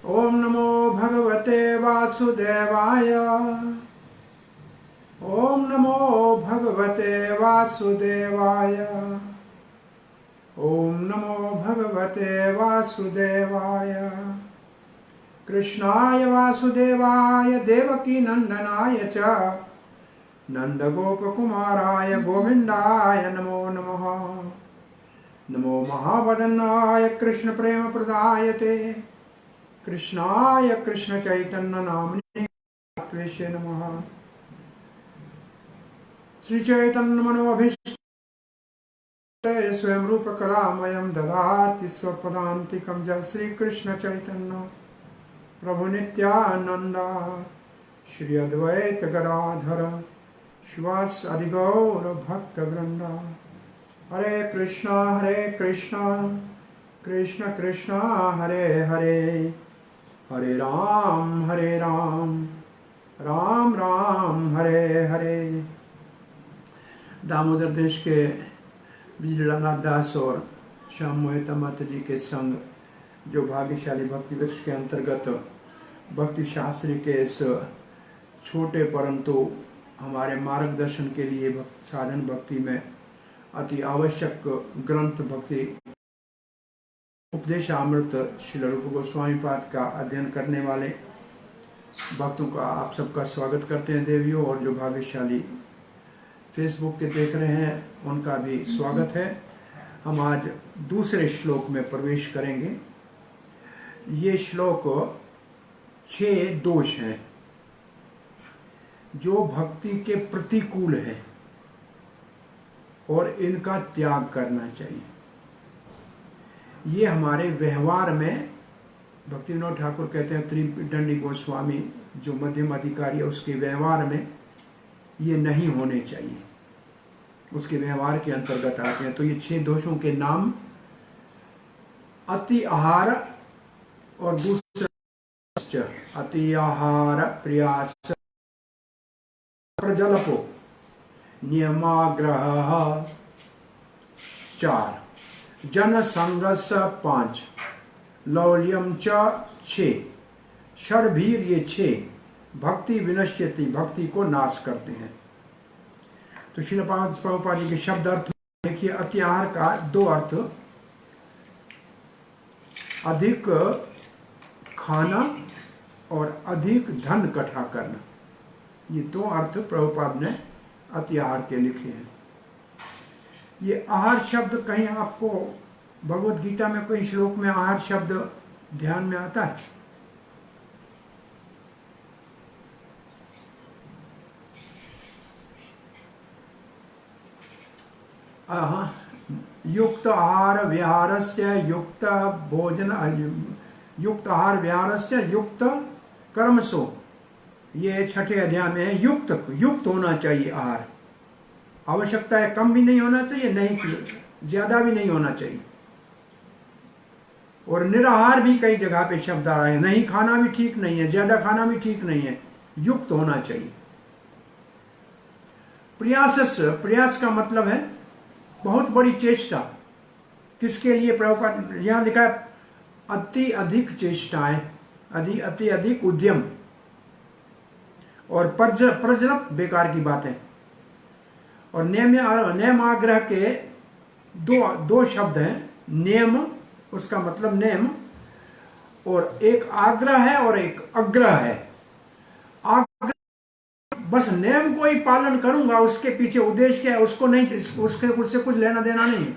ओम नमो भगवते वासुदेवाय। ओम नमो भगवते वासुदेवाय। ओम नमो भगवते वासुदेवाय। कृष्णाय वासुदेवाय देवकी नंदनाय च नंदगोपकुमाराय गोविंदाय नमो नमः। नमो महावदनाय कृष्ण प्रेम प्रदायते कृष्णाय कृष्ण चैतन्य नामने त्वेषे नमः। श्री चैतन्य मनोभीष्ट स्वयं रूप कलामयं ददाति स्वपदान्तिकं जय श्री कृष्ण चैतन्य प्रभु नित्यानंद श्री अद्वैत गदाधर शिवास अधिगौर भक्त वृंदा। हरे कृष्णा कृष्ण कृष्णा हरे हरे, हरे राम राम राम हरे हरे। दामोदर देश के बिजलानाथ दास और श्याम मोहिता माता जी के संग जो भाग्यशाली भक्ति वृक्ष के अंतर्गत भक्ति शास्त्री के इस छोटे परंतु हमारे मार्गदर्शन के लिए साधन भक्ति में अति आवश्यक ग्रंथ भक्ति उपदेशामृत श्री रूप गोस्वामी पाद का अध्ययन करने वाले भक्तों का आप सबका स्वागत करते हैं देवियों, और जो भाग्यशाली फेसबुक पे देख रहे हैं उनका भी स्वागत है। हम आज दूसरे श्लोक में प्रवेश करेंगे। ये श्लोक 6 दोष हैं जो भक्ति के प्रतिकूल है और इनका त्याग करना चाहिए। ये हमारे व्यवहार में भक्ति विनोद ठाकुर कहते हैं, त्रिदंडी गोस्वामी जो मध्यम अधिकारी है उसके व्यवहार में ये नहीं होने चाहिए, उसके व्यवहार के अंतर्गत आते हैं। तो ये 6 दोषों के नाम अति आहार और दूसरा अति आहार प्रयास प्रजलपो नियमाग्रह 4 जन संगस 5 लौल्यम च 6 षडभीर ये 6 भक्ति विनश्यति भक्ति को नाश करते हैं। तो श्रील प्रभुपाद जी के शब्द अर्थ देखिए। अति आहार का 2 अर्थ, अधिक खाना और अधिक धन इकट्ठा करना, ये 2 अर्थ प्रभुपाद ने अति आहार के लिखे हैं। ये आहार शब्द कहीं आपको भगवत गीता में कोई श्लोक में आहार शब्द ध्यान में आता है? युक्त आहार विहारस्य युक्त भोजन युक्त आहार विहारस्य युक्त कर्मसो, ये 6ठे अध्याय में है। युक्त होना चाहिए आहार, आवश्यकता है कम भी नहीं होना चाहिए, नहीं ज्यादा भी नहीं होना चाहिए। और निराहार भी कई जगह पे शब्द आ रहा है, नहीं खाना भी ठीक नहीं है, ज्यादा खाना भी ठीक नहीं है, युक्त होना चाहिए। प्रयास का मतलब है बहुत बड़ी चेष्टा। किसके लिए? प्रभुपाद यहां लिखा है अति अधिक चेष्टाएं, अति अधिक उद्यम। और प्रजनप बेकार की बात है। और नियम आग्रह के दो शब्द हैं। नियम उसका मतलब नेम, और एक आग्रह है और एक अग्रह है। आग्रह बस नेम को ही पालन करूंगा, उसके पीछे उद्देश्य क्या है उसको नहीं, उससे कुछ लेना देना नहीं है।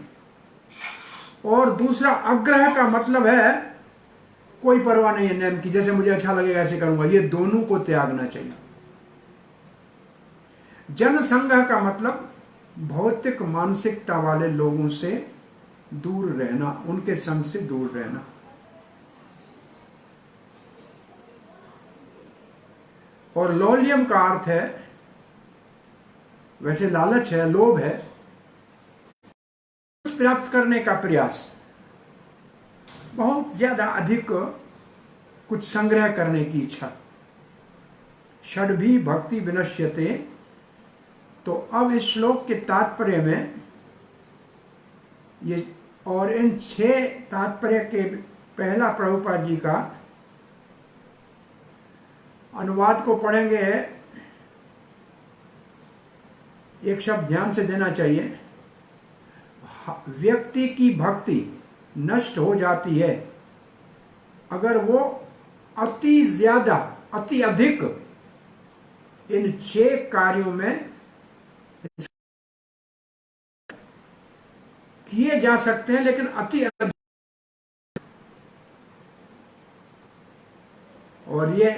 और दूसरा अग्रह का मतलब है कोई परवाह नहीं है नेम की, जैसे मुझे अच्छा लगेगा ऐसे करूंगा। ये दोनों को त्यागना चाहिए। जनसंघ का मतलब भौतिक मानसिकता वाले लोगों से दूर रहना, उनके संग से दूर रहना। और लौल्यम का अर्थ है, वैसे लालच है, लोभ है, कुछ प्राप्त करने का प्रयास, बहुत ज्यादा अधिक कुछ संग्रह करने की इच्छा। षडभी भक्ति विनश्यते। तो अब इस श्लोक के तात्पर्य में ये, और इन 6 तात्पर्य के पहला प्रभुपाद जी का अनुवाद को पढ़ेंगे। एक शब्द ध्यान से देना चाहिए, व्यक्ति की भक्ति नष्ट हो जाती है अगर वो अति ज्यादा, अति अधिक इन 6 कार्यों में किए जा सकते हैं, लेकिन अति अधिक। और ये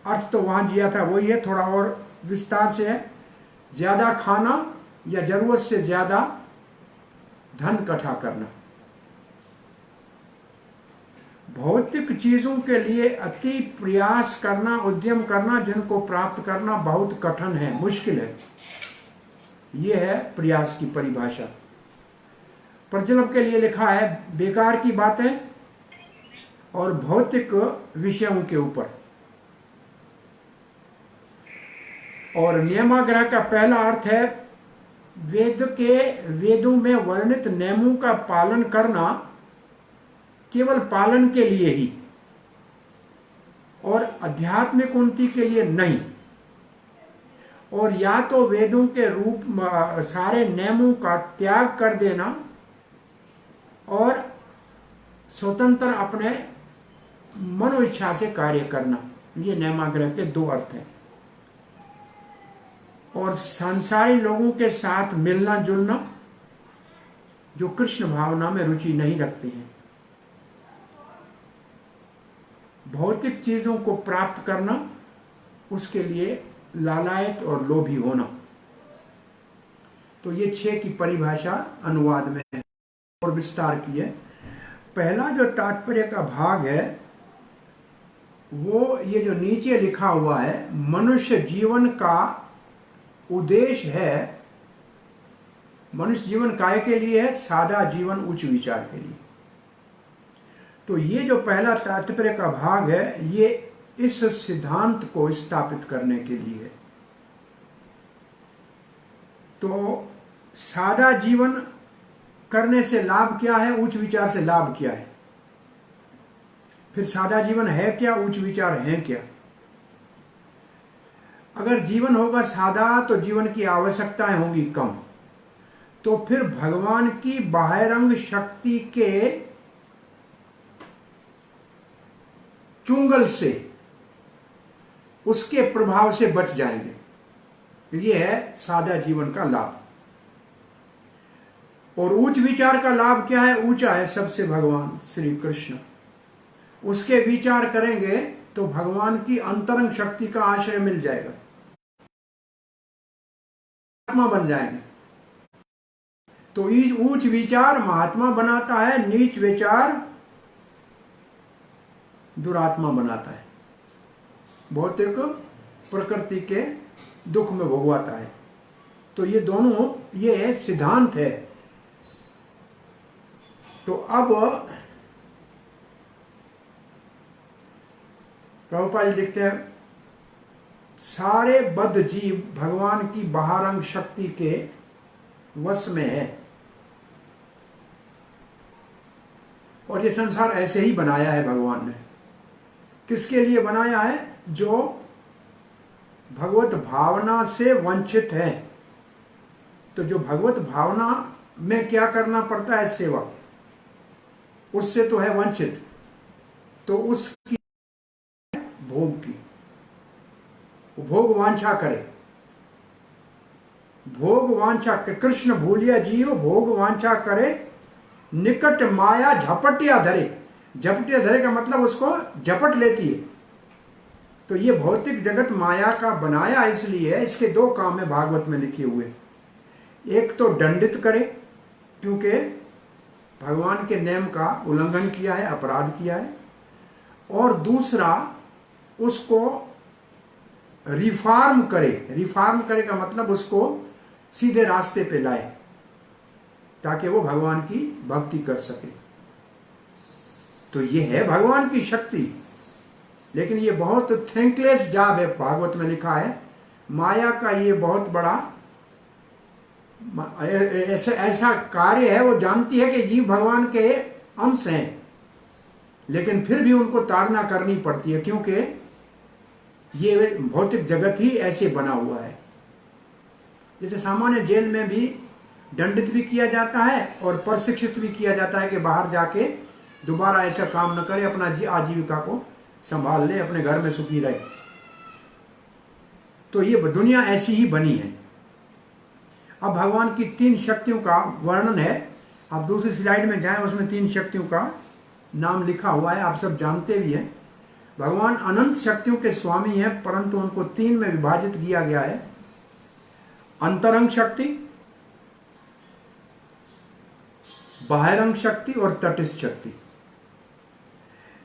अर्थ तो वहां दिया था वही है, थोड़ा और विस्तार से है। ज्यादा खाना या जरूरत से ज्यादा धन इकट्ठा करना, भौतिक चीजों के लिए अति प्रयास करना, उद्यम करना, जिनको प्राप्त करना बहुत कठिन है, मुश्किल है। यह है प्रयास की परिभाषा। प्रज्वल के लिए लिखा है बेकार की बातें और भौतिक विषयों के ऊपर। और नियमाग्रह का पहला अर्थ है वेदों में वर्णित नियमों का पालन करना केवल पालन के लिए ही और आध्यात्मिक उन्नति के लिए नहीं। और या तो वेदों के रूप सारे नियमों का त्याग कर देना और स्वतंत्र अपने मनो इच्छा से कार्य करना। ये नियमाग्रह के 2 अर्थ हैं। और संसारी लोगों के साथ मिलना जुलना, जो कृष्ण भावना में रुचि नहीं रखते हैं। भौतिक चीजों को प्राप्त करना, उसके लिए लालायत और लोभी होना। तो ये 6 की परिभाषा अनुवाद में है और विस्तार की है। पहला जो तात्पर्य का भाग है वो ये जो नीचे लिखा हुआ है, मनुष्य जीवन का उद्देश्य है। मनुष्य जीवन काय के लिए है? सादा जीवन, उच्च विचार के लिए। तो ये जो पहला तात्पर्य का भाग है, ये इस सिद्धांत को स्थापित करने के लिए है। तो सादा जीवन करने से लाभ क्या है, उच्च विचार से लाभ क्या है? फिर सादा जीवन है क्या, उच्च विचार है क्या? अगर जीवन होगा सादा तो जीवन की आवश्यकताएं होंगी कम। तो फिर भगवान की बाह्यरंग शक्ति के चुंगल से, उसके प्रभाव से बच जाएंगे। ये है सादा जीवन का लाभ। और उच्च विचार का लाभ क्या है? ऊंचा है सबसे भगवान श्री कृष्ण। उसके विचार करेंगे तो भगवान की अंतरंग शक्ति का आश्रय मिल जाएगा, महात्मा बन जाएंगे। तो उच्च विचार महात्मा बनाता है, नीच विचार दुरात्मा बनाता है, भौतिक प्रकृति के दुख में भोगवाता है। तो ये दोनों, ये सिद्धांत है। तो अब प्रभुपाद जी लिखते हैं, सारे बद्ध जीव भगवान की बाह्यरंग शक्ति के वश में है। और ये संसार ऐसे ही बनाया है भगवान ने। किसके लिए बनाया है? जो भगवत भावना से वंचित है। तो जो भगवत भावना में क्या करना पड़ता है? सेवा। उससे तो है वंचित, तो उसकी भोग की, भोग वांछा करे, भोग वांछा। कृष्ण भूलिया जीव भोग वांछा करे, निकट माया झपटिया धरे। झपटिया धरे का मतलब उसको झपट लेती है। तो ये भौतिक जगत माया का बनाया इसलिए है। इसके 2 काम है भागवत में लिखे हुए। एक तो दंडित करे, क्योंकि भगवान के नियम का उल्लंघन किया है, अपराध किया है। और दूसरा, उसको रिफॉर्म करे। रिफॉर्म करे का मतलब उसको सीधे रास्ते पे लाए, ताकि वो भगवान की भक्ति कर सके। तो ये है भगवान की शक्ति। लेकिन ये बहुत थैंकलेस जॉब है, भागवत में लिखा है। माया का ये बहुत बड़ा ऐसा कार्य है। वो जानती है कि जीव भगवान के अंश हैं, लेकिन फिर भी उनको ताड़ना करनी पड़ती है, क्योंकि ये भौतिक जगत ही ऐसे बना हुआ है। जैसे सामान्य जेल में भी दंडित भी किया जाता है और प्रशिक्षित भी किया जाता है कि बाहर जाके दोबारा ऐसा काम न करे, अपना आजीविका को संभाल ले, अपने घर में सुखी रहे। तो ये दुनिया ऐसी ही बनी है। अब भगवान की 3 शक्तियों का वर्णन है। आप दूसरी स्लाइड में जाएं, उसमें 3 शक्तियों का नाम लिखा हुआ है, आप सब जानते भी हैं। भगवान अनंत शक्तियों के स्वामी हैं, परंतु उनको 3 में विभाजित किया गया है। अंतरंग शक्ति, बाह्यरंग शक्ति और तटस्थ शक्ति।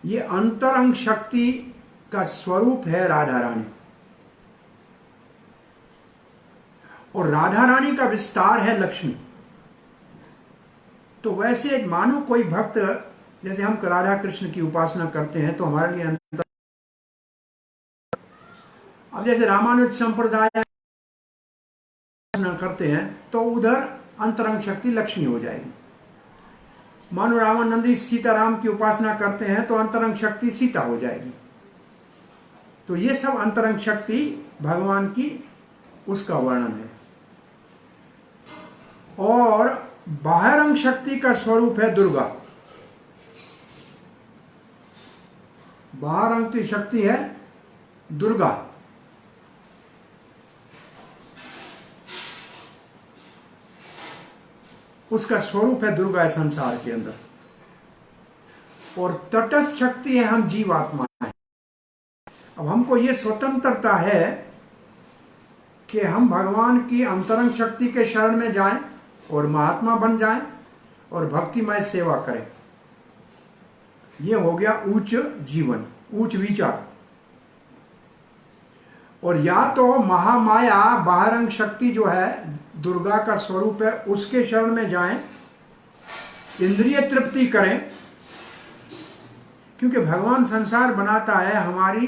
ये अंतरंग शक्ति का स्वरूप है राधा रानी, और राधा रानी का विस्तार है लक्ष्मी। तो वैसे मानो कोई भक्त, जैसे हम राधा कृष्ण की उपासना करते हैं तो हमारे लिए अंतर, अब जैसे रामानुज संप्रदाय करते हैं तो उधर अंतरंग शक्ति लक्ष्मी हो जाएगी। मानो रामानंदी सीताराम की उपासना करते हैं तो अंतरंग शक्ति सीता हो जाएगी। तो ये सब अंतरंग शक्ति भगवान की उसका वर्णन है। और बाह्यरंग शक्ति का स्वरूप है दुर्गा। बाह्यरंग की शक्ति है दुर्गा। उसका स्वरूप है दुर्गा संसार के अंदर। और तटस्थ शक्ति है हम जीवात्मा है। अब हमको ये स्वतंत्रता है कि हम भगवान की अंतरंग शक्ति के शरण में जाएं और महात्मा बन जाएं और भक्तिमय सेवा करें। ये हो गया उच्च जीवन, उच्च विचार। और या तो महामाया बाह्यरंग शक्ति जो है दुर्गा का स्वरूप है, उसके शरण में जाएं, इंद्रिय तृप्ति करें, क्योंकि भगवान संसार बनाता है हमारी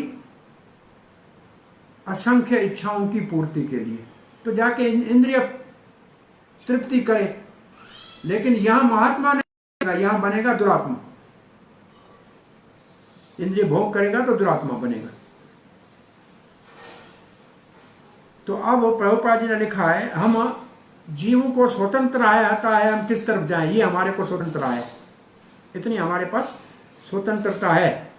असंख्य इच्छाओं की पूर्ति के लिए। तो जाके इंद्रिय तृप्ति करें। लेकिन यहां महात्मा नहीं बनेगा, यहां बनेगा दुरात्मा। इंद्रिय भोग करेगा तो दुरात्मा बनेगा। तो अब प्रभुपाद जी ने लिखा है, हम जीवों को स्वतंत्र आता है, हम किस तरफ जाएं, ये हमारे को स्वतंत्र है। इतनी हमारे पास स्वतंत्रता है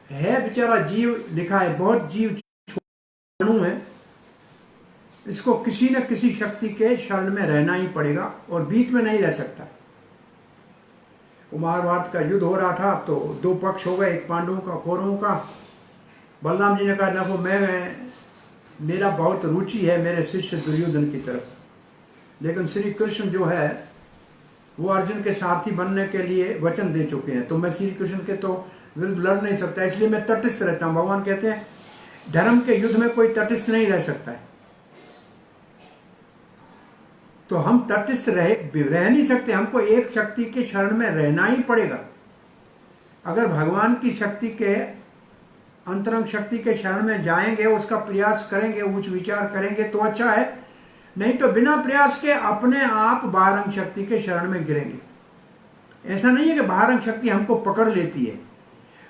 बेचारा जीव लिखा है, बहुत जीव अणु है, इसको किसी न किसी शक्ति के शरण में रहना ही पड़ेगा और बीच में नहीं रह सकता। महाभारत का युद्ध हो रहा था तो 2 पक्ष हो गए, एक पांडवों का, कौरवों का। बलराम जी ने कहा देखो मेरा बहुत रुचि है मेरे शिष्य दुर्योधन की तरफ, लेकिन श्री कृष्ण जो है वो अर्जुन के सारथी बनने के लिए वचन दे चुके हैं, तो मैं श्री कृष्ण के तो विरुद्ध लड़ नहीं सकता, इसलिए मैं तटस्थ रहता हूं। भगवान कहते हैं धर्म के युद्ध में कोई तटस्थ नहीं रह सकता है। तो हम तटस्थ रह नहीं सकते, हमको एक शक्ति के शरण में रहना ही पड़ेगा। अगर भगवान की शक्ति के, अंतरंग शक्ति के शरण में जाएंगे, उसका प्रयास करेंगे, उच्च विचार करेंगे तो अच्छा है, नहीं तो बिना प्रयास के अपने आप बाह्यरंग शक्ति के शरण में गिरेंगे। ऐसा नहीं है कि बाह्यरंग शक्ति हमको पकड़ लेती है,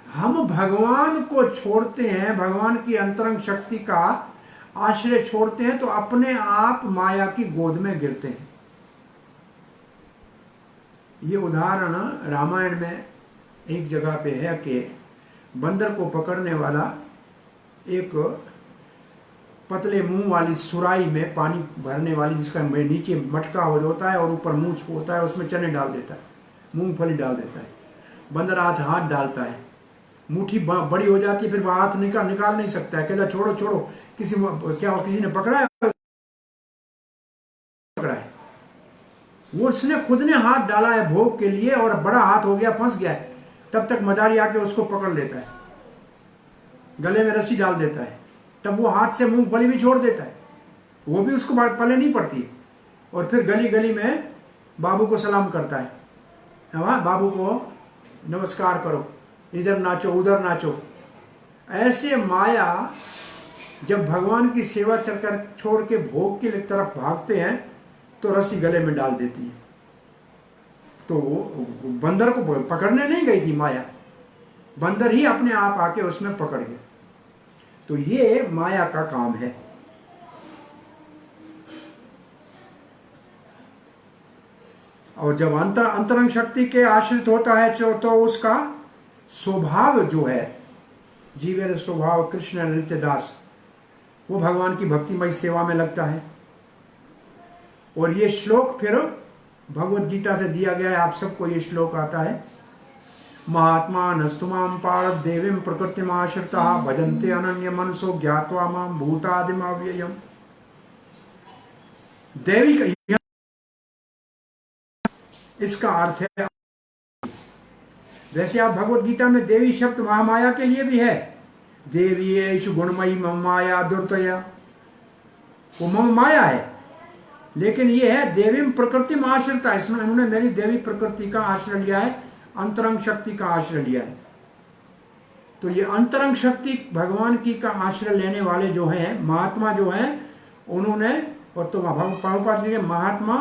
हम भगवान को छोड़ते हैं, भगवान की अंतरंग शक्ति का आश्रय छोड़ते हैं तो अपने आप माया की गोद में गिरते हैं। ये उदाहरण रामायण में एक जगह पे है कि बंदर को पकड़ने वाला एक पतले मुंह वाली सुराई में पानी भरने वाली, जिसका नीचे मटका हो होता है और ऊपर मूंछ होता है, उसमें चने डाल देता है, मूंगफली डाल देता है। बंदर हाथ डालता है, मुट्ठी बड़ी हो जाती है, फिर वह हाथ निकाल नहीं सकता है, कहता छोड़ो छोड़ो, किसी ने पकड़ा है, वो उसने खुद ने हाथ डाला है भोग के लिए और बड़ा हाथ हो गया, फंस गया है, तब तक मदारी आके उसको पकड़ लेता है, गले में रस्सी डाल देता है, तब वो हाथ से मूंगफली भी छोड़ देता है, वो भी उसको पले नहीं पड़ती, और फिर गली गली में बाबू को सलाम करता है, हाँ बाबू को नमस्कार करो, इधर नाचो उधर नाचो। ऐसे माया जब भगवान की सेवा चलकर छोड़ के भोग की तरफ भागते हैं तो रस्सी गले में डाल देती है। तो बंदर को पकड़ने नहीं गई थी माया, बंदर ही अपने आप आके उसमें पकड़ गया। तो ये माया का काम है। और जब अंतरंग शक्ति के आश्रित होता है तो उसका स्वभाव जो है, जीवेर स्वभाव कृष्ण नित्यदास, वो भगवान की भक्तिमय सेवा में लगता है। और ये श्लोक फिर भगवत गीता से दिया गया है, आप सबको ये श्लोक आता है। महात्मा नस्तुमाम पार्थ देवीं प्रकृतिमाश्रिता भजन्ते अनन्य मनसो ज्ञात्वा माम भूतादिम अव्ययम्। देवी का इसका अर्थ है, वैसे आप भगवत गीता में देवी शब्द महामाया के लिए भी है। देवी येषु गुणमयी मम माया दुर्तया, वो मम माया है। लेकिन ये है देवी प्रकृति में आश्रिता, इसमें उन्होंने मेरी देवी प्रकृति का आश्रय लिया है, अंतरंग शक्ति का आश्रय लिया है। तो ये अंतरंग शक्ति भगवान की का आश्रय लेने वाले जो हैं महात्मा जो हैं, उन्होंने, और तो प्रभुपाद जी के महात्मा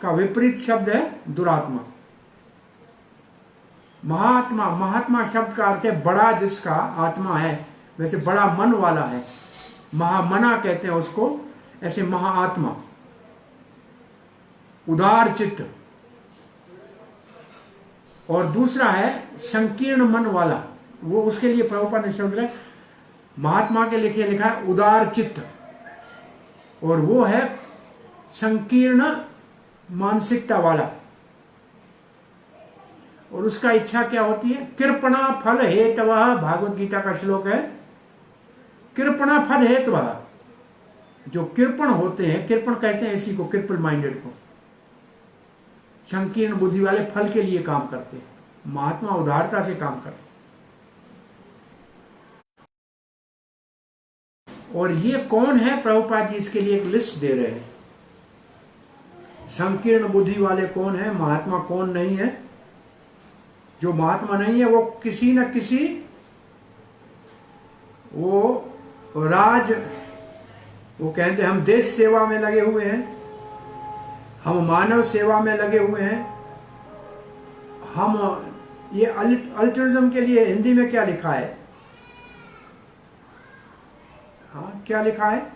का विपरीत शब्द है दुरात्मा। महात्मा, महात्मा शब्द का अर्थ है बड़ा, जिसका आत्मा है, वैसे बड़ा मन वाला है, महामना कहते हैं उसको, ऐसे महाआत्मा, उदार चित्त। और दूसरा है संकीर्ण मन वाला, वो उसके लिए प्रभुपाद ने शब्द है महात्मा के लिखा है उदार चित्त, और वो है संकीर्ण मानसिकता वाला। और उसका इच्छा क्या होती है? कृपणा फल हेतवः, भागवत गीता का श्लोक है, कृपणा फल हेतवः। जो कृपण होते हैं, कृपण कहते हैं इसी को, क्रिपल माइंडेड को, संकीर्ण बुद्धि वाले फल के लिए काम करते हैं, महात्मा उदारता से काम करते हैं। और ये कौन है? प्रभुपाद जी इसके लिए एक लिस्ट दे रहे हैं। संकीर्ण बुद्धि वाले कौन है, महात्मा कौन नहीं है। जो महात्मा नहीं है वो किसी न किसी, वो कहते हैं हम देश सेवा में लगे हुए हैं, हम मानव सेवा में लगे हुए हैं, हम ये अल्ट्रुइज्म के लिए हिंदी में क्या लिखा है? हाँ, क्या लिखा है?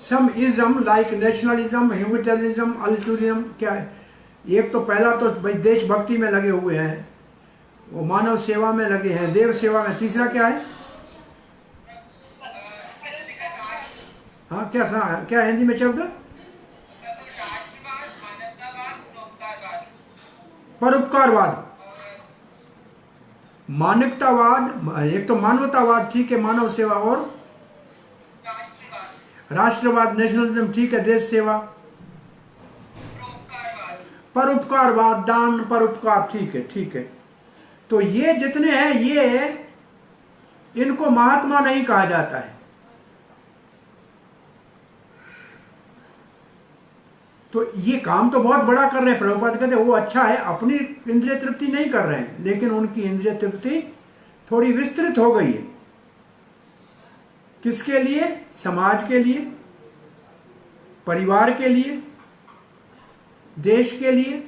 Some ism like nationalism, humanitarianism, altruism, क्या है? एक तो पहला तो भाई देशभक्ति में लगे हुए हैं, वो मानव सेवा में लगे हैं, देव सेवा में। तीसरा क्या है? हाँ, क्या हिंदी में शब्द? परोपकारवाद, मानवतावाद। एक तो मानवतावाद ठीक है, मानव सेवा, और राष्ट्रवाद, नेशनलिज्म ठीक है, देश सेवा, परोपकारवाद, दान, परोपकार, ठीक है, ठीक है। तो ये जितने हैं, ये इनको महात्मा नहीं कहा जाता है। तो ये काम तो बहुत बड़ा कर रहे हैं, प्रभुपाद कहते हैं वो अच्छा है, अपनी इंद्रिय तृप्ति नहीं कर रहे हैं, लेकिन उनकी इंद्रिय तृप्ति थोड़ी विस्तृत हो गई है। किसके लिए? समाज के लिए, परिवार के लिए, देश के लिए,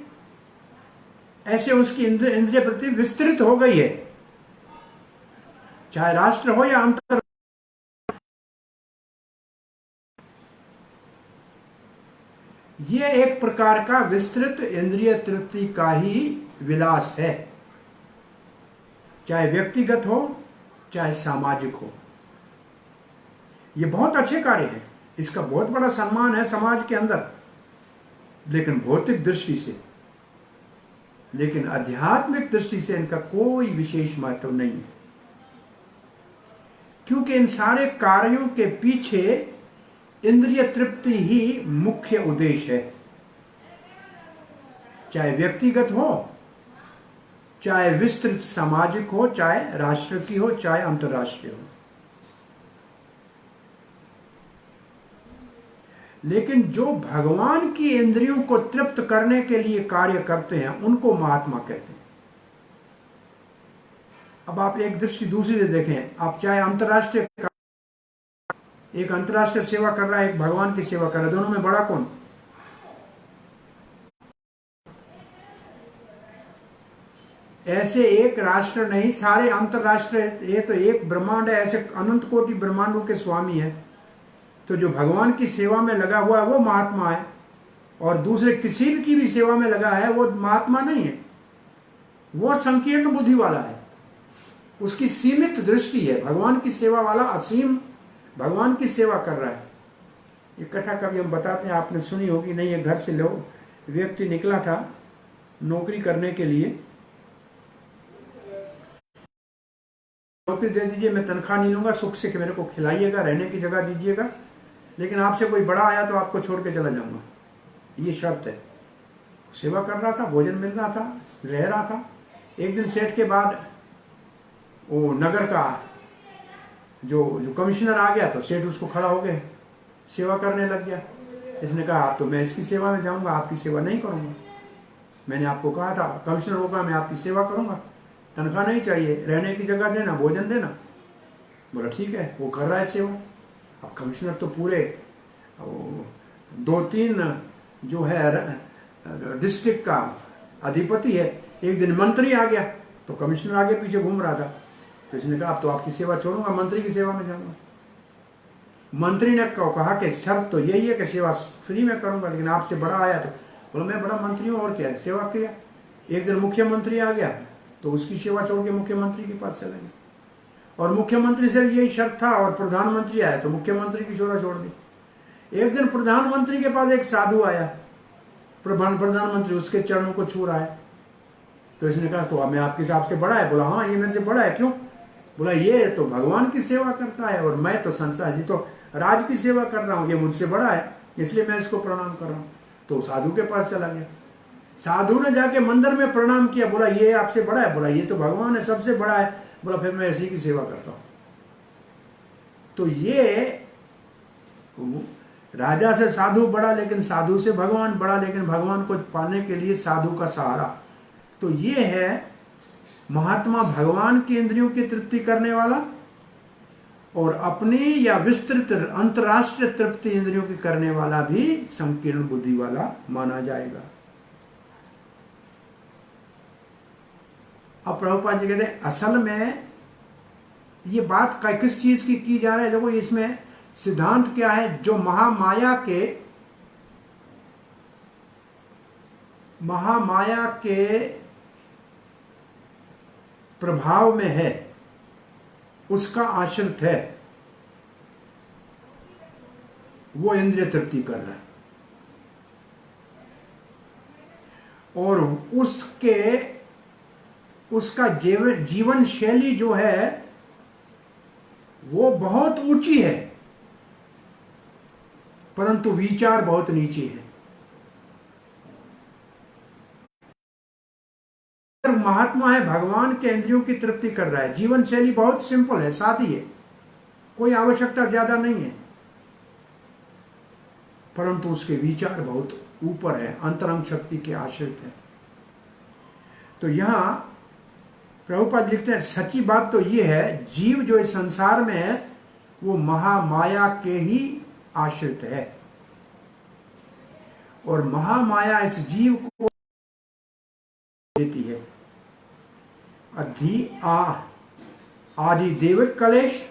ऐसे उसकी इंद्रिय तृप्ति विस्तृत हो गई है, चाहे राष्ट्र हो या अंतर। ये एक प्रकार का विस्तृत इंद्रिय तृप्ति का ही विलास है, चाहे व्यक्तिगत हो चाहे सामाजिक हो। ये बहुत अच्छे कार्य है, इसका बहुत बड़ा सम्मान है समाज के अंदर, लेकिन भौतिक दृष्टि से, लेकिन आध्यात्मिक दृष्टि से इनका कोई विशेष महत्व नहीं है, क्योंकि इन सारे कार्यों के पीछे इंद्रिय तृप्ति ही मुख्य उद्देश्य है, चाहे व्यक्तिगत हो, चाहे विस्तृत सामाजिक हो, चाहे राष्ट्र की हो, चाहे अंतर्राष्ट्रीय हो। लेकिन जो भगवान की इंद्रियों को तृप्त करने के लिए कार्य करते हैं, उनको महात्मा कहते हैं। अब आप एक दृष्टि दूसरी से देखें, आप चाहे अंतर्राष्ट्रीय, एक अंतर्राष्ट्रीय सेवा कर रहा है, एक भगवान की सेवा कर रहा है, दोनों में बड़ा कौन? ऐसे एक राष्ट्र नहीं, सारे अंतरराष्ट्र, ये तो एक ब्रह्मांड है, ऐसे अनंत कोटि ब्रह्मांडों के स्वामी है। तो जो भगवान की सेवा में लगा हुआ है वो महात्मा है, और दूसरे किसी की भी सेवा में लगा है वो महात्मा नहीं है, वो संकीर्ण बुद्धि वाला है, उसकी सीमित दृष्टि है। भगवान की सेवा वाला असीम भगवान की सेवा कर रहा है। ये कथा कभी हम बताते हैं, आपने सुनी होगी नहीं। ये घर से लोग व्यक्ति निकला था नौकरी करने के लिए, नौकरी दे दीजिए, मैं तनख्वाह नहीं लूंगा, सुख से मेरे को खिलाइएगा, रहने की जगह दीजिएगा, लेकिन आपसे कोई बड़ा आया तो आपको छोड़ के चला जाऊंगा, ये शर्त है। सेवा कर रहा था, भोजन मिल रहा था, रह रहा था। एक दिन सेठ के बाद वो नगर का जो कमिश्नर आ गया, तो सेठ उसको खड़ा हो गए, सेवा करने लग गया। इसने कहा आप तो, मैं इसकी सेवा में जाऊंगा, आपकी सेवा नहीं करूंगा। मैंने आपको कहा था, कमिश्नर को कहा मैं आपकी सेवा करूंगा, तनख्वाह नहीं चाहिए, रहने की जगह देना, भोजन देना। बोला ठीक है, वो कर रहा है सेवा। अब कमिश्नर तो पूरे 2-3 जो है डिस्ट्रिक्ट का अधिपति है। एक दिन मंत्री आ गया, तो कमिश्नर आगे पीछे घूम रहा था, तो इसने कहा अब तो आपकी सेवा छोड़ूंगा, मंत्री की सेवा में जाऊंगा। मंत्री ने कहा कि शर्त तो यही है कि सेवा फ्री में करूंगा, लेकिन आपसे बड़ा आया तो। बोला मैं बड़ा मंत्री हूँ और क्या है, सेवा किया। एक दिन मुख्यमंत्री आ गया, तो उसकी सेवा छोड़ के मुख्यमंत्री के पास चले गए, और मुख्यमंत्री से यही शर्त था। और प्रधानमंत्री आया तो मुख्यमंत्री की सेवा छोड़ दी। एक दिन प्रधानमंत्री के पास एक साधु आया, प्रधानमंत्री उसके चरणों को छू रहा है, तो इसने कहा तो मैं आपके हिसाब से बड़ा है। बोला हाँ ये मेरे से बड़ा है। क्यों? बोला ये तो भगवान की सेवा करता है, और मैं तो संसार जी तो राज की सेवा कर रहा हूँ, ये मुझसे बड़ा है, इसलिए मैं इसको प्रणाम कर रहा हूँ। तो साधु के पास चला गया, साधु ने जाके मंदिर में प्रणाम किया। बोला ये आपसे बड़ा है? बोला ये तो भगवान है, सबसे बड़ा है। बोला फिर मैं इसी की सेवा करता हूं। तो ये राजा से साधु बड़ा, लेकिन साधु से भगवान बड़ा, लेकिन भगवान को पाने के लिए साधु का सहारा। तो ये है महात्मा, भगवान की इंद्रियों की तृप्ति करने वाला, और अपनी या विस्तृत अंतरराष्ट्रीय तृप्ति इंद्रियों की करने वाला भी संकीर्ण बुद्धि वाला माना जाएगा। अब प्रभुपाद जी कहते हैं असल में ये बात किस चीज की जा रही है। देखो इसमें सिद्धांत क्या है, जो महामाया के प्रभाव में है, उसका आश्रित है, वो इंद्रिय तृप्ति कर रहा है, और उसका जीवन शैली जो है वो बहुत ऊंची है, परंतु विचार बहुत नीचे है। महात्मा है, भगवान के इंद्रियों की तृप्ति कर रहा है, जीवन शैली बहुत सिंपल है, सादी है, कोई आवश्यकता ज्यादा नहीं है, परंतु उसके विचार बहुत ऊपर है, अंतरंग शक्ति के आश्रित है। तो यहां प्रभुपाद लिखते हैं सच्ची बात तो ये है, जीव जो इस संसार में है वो महामाया के ही आश्रित है, और महामाया इस जीव को देती है आदि देविक कलेश,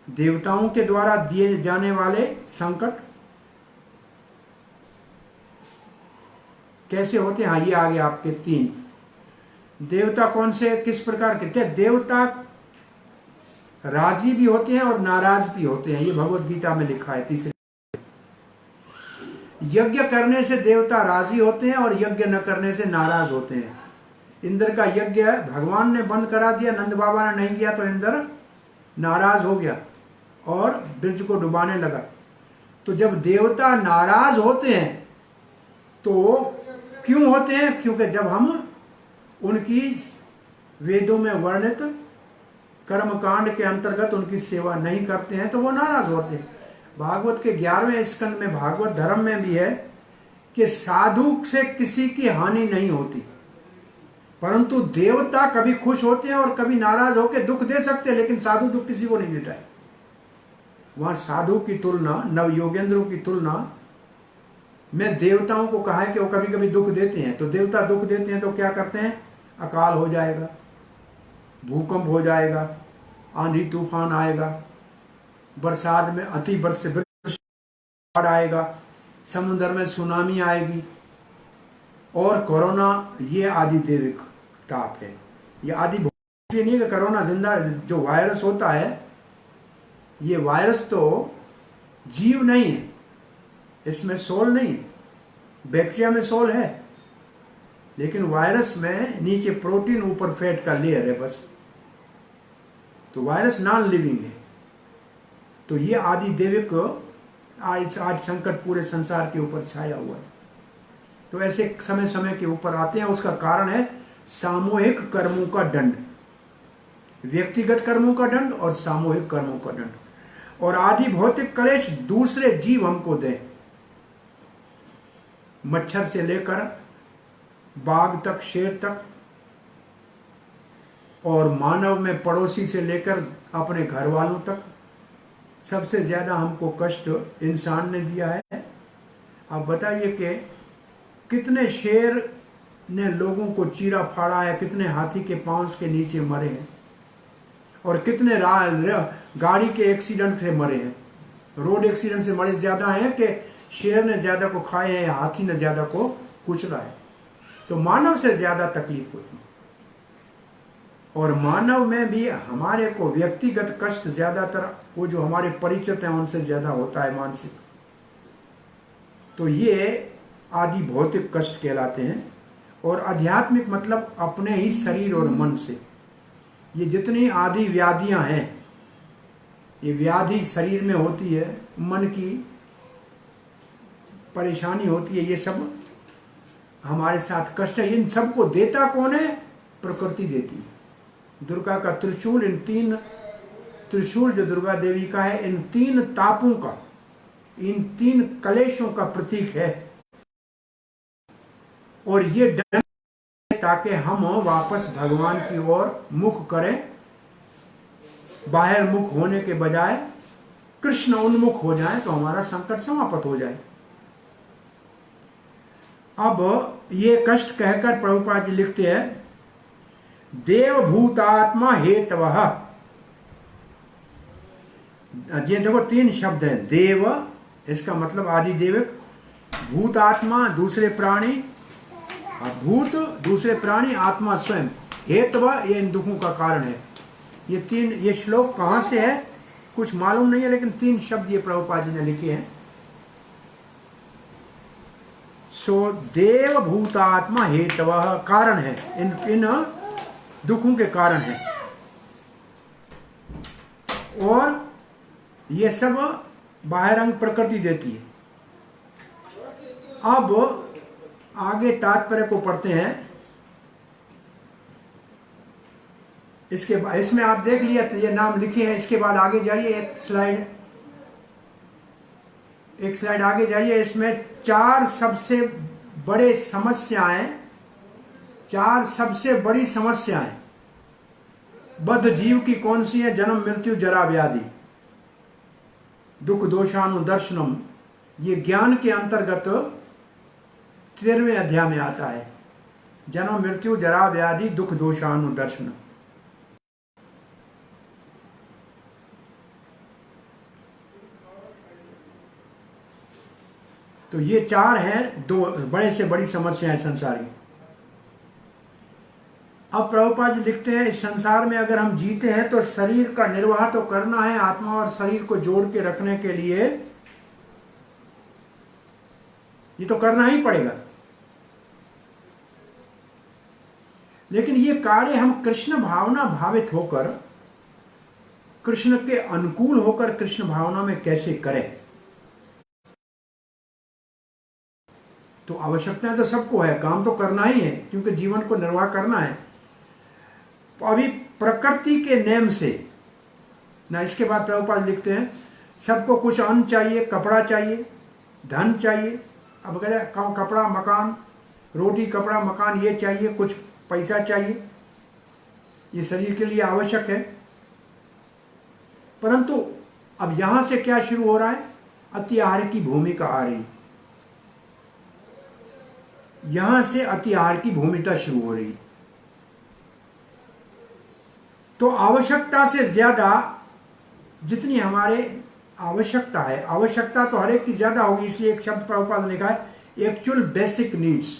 देवताओं के द्वारा दिए जाने वाले संकट कैसे होते हैं। हाँ ये आ गया आपके 3 देवता कौन से, किस प्रकार के। क्या देवता राजी भी होते हैं और नाराज भी होते हैं, ये भगवत गीता में लिखा है। तीसरे यज्ञ करने से देवता राजी होते हैं और यज्ञ न करने से नाराज होते हैं। इंद्र का यज्ञ भगवान ने बंद करा दिया, नंद बाबा ने नहीं किया, तो इंद्र नाराज हो गया और ब्रज को डुबाने लगा। तो जब देवता नाराज होते हैं तो क्यों होते हैं? क्योंकि जब हम उनकी वेदों में वर्णित कर्मकांड के अंतर्गत उनकी सेवा नहीं करते हैं तो वो नाराज होते हैं। भागवत के 11वें स्कंद में, भागवत धर्म में भी है कि साधु से किसी की हानि नहीं होती, परंतु देवता कभी खुश होते हैं और कभी नाराज होकर दुख दे सकते हैं, लेकिन साधु दुख किसी को नहीं देता है। वहां साधु की तुलना, नव योगेंद्रों की तुलना में देवताओं को कहा है कि वो कभी कभी दुख देते हैं। तो देवता दुख देते हैं तो क्या करते हैं? अकाल हो जाएगा, भूकंप हो जाएगा, आंधी तूफान आएगा, बरसात में अति वर्षा बाढ़ आएगा, समुद्र में सुनामी आएगी। और कोरोना ये आदि दैविक ताप है। ये आदि भौतिक नहीं कि कोरोना जिंदा जो वायरस होता है, ये वायरस तो जीव नहीं है, इसमें सोल नहीं है। बैक्टीरिया में सोल है, लेकिन वायरस में नीचे प्रोटीन ऊपर फैट का लेयर है बस। तो वायरस नॉन लिविंग है। तो ये आदि दैविक आज संकट पूरे संसार के ऊपर छाया हुआ है। तो ऐसे समय समय के ऊपर आते हैं। उसका कारण है सामूहिक कर्मों का दंड, व्यक्तिगत कर्मों का दंड और सामूहिक कर्मों का दंड। और आदि भौतिक क्लेश दूसरे जीव हमको दें, मच्छर से लेकर बाघ तक, शेर तक, और मानव में पड़ोसी से लेकर अपने घर वालों तक। सबसे ज्यादा हमको कष्ट इंसान ने दिया है। अब बताइए कि कितने शेर ने लोगों को चीरा फाड़ा है, कितने हाथी के पांव के नीचे मरे हैं, और कितने गाड़ी के एक्सीडेंट से मरे हैं। रोड एक्सीडेंट से मरे ज्यादा हैं कि शेर ने ज्यादा को खाए हैं, हाथी ने ज्यादा को कुचला है। तो मानव से ज्यादा तकलीफ होती है। और मानव में भी हमारे को व्यक्तिगत कष्ट ज्यादातर वो जो हमारे परिचित हैं उनसे ज्यादा होता है, मानसिक। तो ये आदि भौतिक कष्ट कहलाते हैं। और आध्यात्मिक मतलब अपने ही शरीर और मन से। ये जितनी आदि व्याधियां हैं, ये व्याधि शरीर में होती है, मन की परेशानी होती है, ये सब हमारे साथ कष्ट है। इन सबको देता कौन है? प्रकृति देती है। दुर्गा का त्रिशूल, इन तीन त्रिशूल जो दुर्गा देवी का है, इन तीन तापों का, इन तीन कलेशों का प्रतीक है। और ये डर ताकि हम वापस भगवान की ओर मुख करें, बाहर मुख होने के बजाय कृष्ण उन्मुख हो जाए, तो हमारा संकट समाप्त हो जाए। अब ये कष्ट कहकर प्रभुपाद जी लिखते हैं, देवभूतात्मा हेतवः। ये देखो तीन शब्द हैं। देव इसका मतलब आदि देविक, भूतात्मा दूसरे प्राणी, भूत दूसरे प्राणी, आत्मा स्वयं, हेतव ये इन दुखों का कारण है। ये तीन, ये श्लोक कहां से है कुछ मालूम नहीं है, लेकिन तीन शब्द ये प्रभुपाद जी ने लिखे हैं। सो देव भूतात्मा हेतव कारण है, इन दुखों के कारण है। और ये सब बाह्यरंग प्रकृति देती है। अब आगे तात्पर्य को पढ़ते हैं। इसके बाद इसमें आप देख लिया ये नाम लिखे हैं। इसके बाद आगे जाइए, एक स्लाइड आगे जाइए। इसमें चार सबसे बड़ी समस्याएं बद्ध जीव की कौन सी है? जन्म, मृत्यु, जरा, व्याधि, दुख, दोषानुदर्शनम। ये ज्ञान के अंतर्गत 13वें अध्याय में आता है। जन्म, मृत्यु, जरा, व्याधि, दुख, दोषानुदर्शन। तो ये चार हैं, दो बड़े से बड़ी समस्याएं संसार की। अब प्रभुपाद जी लिखते हैं, इस संसार में अगर हम जीते हैं तो शरीर का निर्वाह तो करना है, आत्मा और शरीर को जोड़ के रखने के लिए ये तो करना ही पड़ेगा। लेकिन ये कार्य हम कृष्ण भावना भावित होकर, कृष्ण के अनुकूल होकर कृष्ण भावना में कैसे करें? तो आवश्यकताएं तो सबको है, काम तो करना ही है, क्योंकि जीवन को निर्वाह करना है। तो अभी प्रकृति के नेम से ना, इसके बाद प्रभुपाद लिखते हैं, सबको कुछ अन्न चाहिए, कपड़ा चाहिए, धन चाहिए। अब कहते हैं कपड़ा, मकान, रोटी, कपड़ा, मकान, ये चाहिए, कुछ पैसा चाहिए, ये शरीर के लिए आवश्यक है। परंतु अब यहां से क्या शुरू हो रहा है? अति आहार की भूमिका आ रही। यहां से अति आहार की भूमिका शुरू हो रही। तो आवश्यकता से ज्यादा जितनी हमारे आवश्यकता है, आवश्यकता तो हर एक की ज्यादा होगी, इसलिए एक शब्द प्रभुपाद ने लिखा है actual basic needs.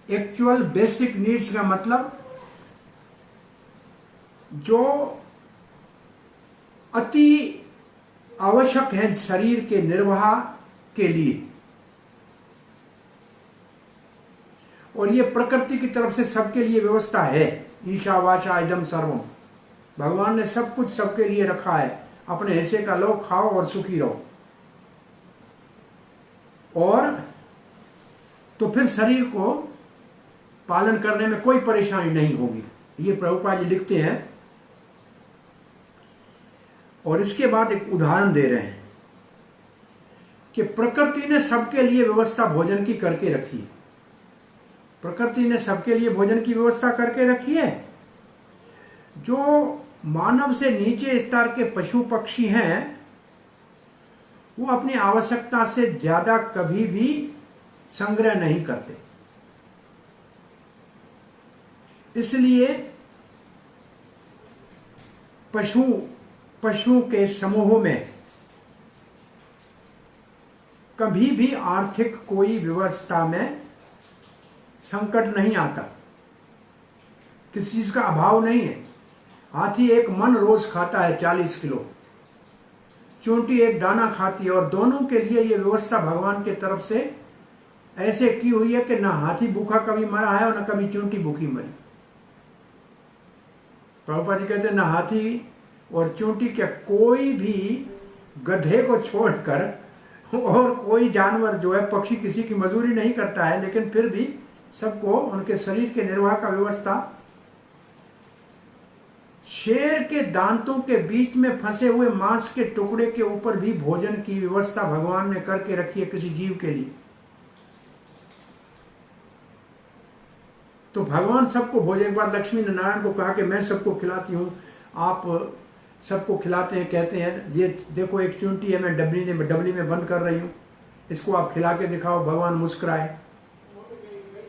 Actual basic needs का मतलब जो अति आवश्यक है शरीर के निर्वाह के लिए, और ये प्रकृति की तरफ से सबके लिए व्यवस्था है। ईशावाशा इदम सर्वम, भगवान ने सब कुछ सबके लिए रखा है, अपने हिस्से का लो, खाओ और सुखी रहो। और तो फिर शरीर को पालन करने में कोई परेशानी नहीं होगी, ये प्रभुपाद जी लिखते हैं। और इसके बाद एक उदाहरण दे रहे हैं कि प्रकृति ने सबके लिए व्यवस्था भोजन की करके रखी है। प्रकृति ने सबके लिए भोजन की व्यवस्था करके रखी है। जो मानव से नीचे स्तर के पशु पक्षी हैं, वो अपनी आवश्यकता से ज्यादा कभी भी संग्रह नहीं करते। इसलिए पशु के समूह में कभी भी आर्थिक कोई व्यवस्था में संकट नहीं आता, किसी चीज का अभाव नहीं है। हाथी एक मन रोज खाता है 40 किलो, चूंटी एक दाना खाती है, और दोनों के लिए यह व्यवस्था भगवान के तरफ से ऐसे की हुई है कि ना हाथी भूखा कभी मरा है और ना कभी चूंटी भूखी मरी। प्रभुपाद जी कहते हैं ना हाथी और चूंटी क्या कोई भी गधे को छोड़कर और कोई जानवर जो है, पक्षी किसी की मजदूरी नहीं करता है, लेकिन फिर भी सबको उनके शरीर के निर्वाह का व्यवस्था। शेर के दांतों के बीच में फंसे हुए मांस के टुकड़े के ऊपर भी भोजन की व्यवस्था भगवान ने करके रखी है किसी जीव के लिए। तो भगवान सबको भोजन, एक बार लक्ष्मी नारायण को कहा कि मैं सबको खिलाती हूं, आप सबको खिलाते हैं, कहते हैं ये देखो एक चूंटी है, मैं डबली में बंद कर रही हूं, इसको आप खिला के दिखाओ। भगवान मुस्कुराए।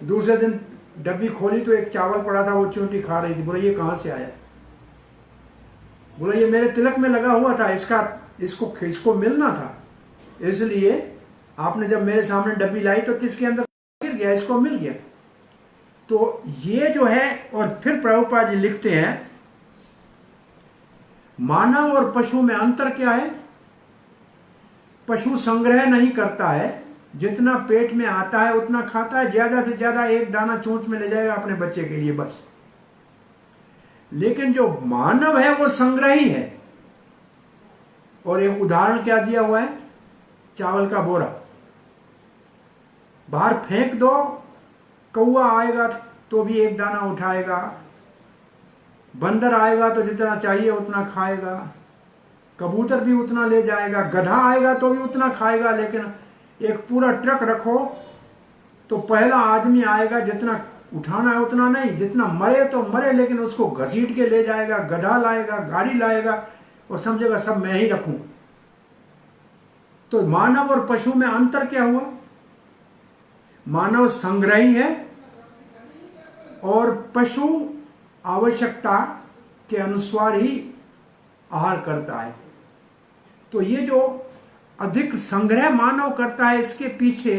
दूसरे दिन डब्बी खोली तो एक चावल पड़ा था, वो चूंटी खा रही थी। बोला ये कहां से आया? बोला ये मेरे तिलक में लगा हुआ था, इसको मिलना था, इसलिए आपने जब मेरे सामने डब्बी लाई तो इसके अंदर गिर गया, इसको मिल गया। तो ये जो है, और फिर प्रभुपाद जी लिखते हैं मानव और पशु में अंतर क्या है? पशु संग्रह नहीं करता है, जितना पेट में आता है उतना खाता है, ज्यादा से ज्यादा एक दाना चोंच में ले जाएगा अपने बच्चे के लिए बस। लेकिन जो मानव है वो संग्रही है। और एक उदाहरण क्या दिया हुआ है? चावल का बोरा बाहर फेंक दो, कौवा आएगा तो भी एक दाना उठाएगा, बंदर आएगा तो जितना चाहिए उतना खाएगा, कबूतर भी उतना ले जाएगा, गधा आएगा तो भी उतना खाएगा। लेकिन एक पूरा ट्रक रखो तो पहला आदमी आएगा, जितना उठाना है उतना नहीं, जितना मरे तो मरे, लेकिन उसको घसीट के ले जाएगा। गधा लाएगा, गाड़ी लाएगा और समझेगा सब मैं ही रखूं। तो मानव और पशु में अंतर क्या हुआ? मानव संग्रही है और पशु आवश्यकता के अनुसार ही आहार करता है। तो ये जो अधिक संग्रह मानव करता है, इसके पीछे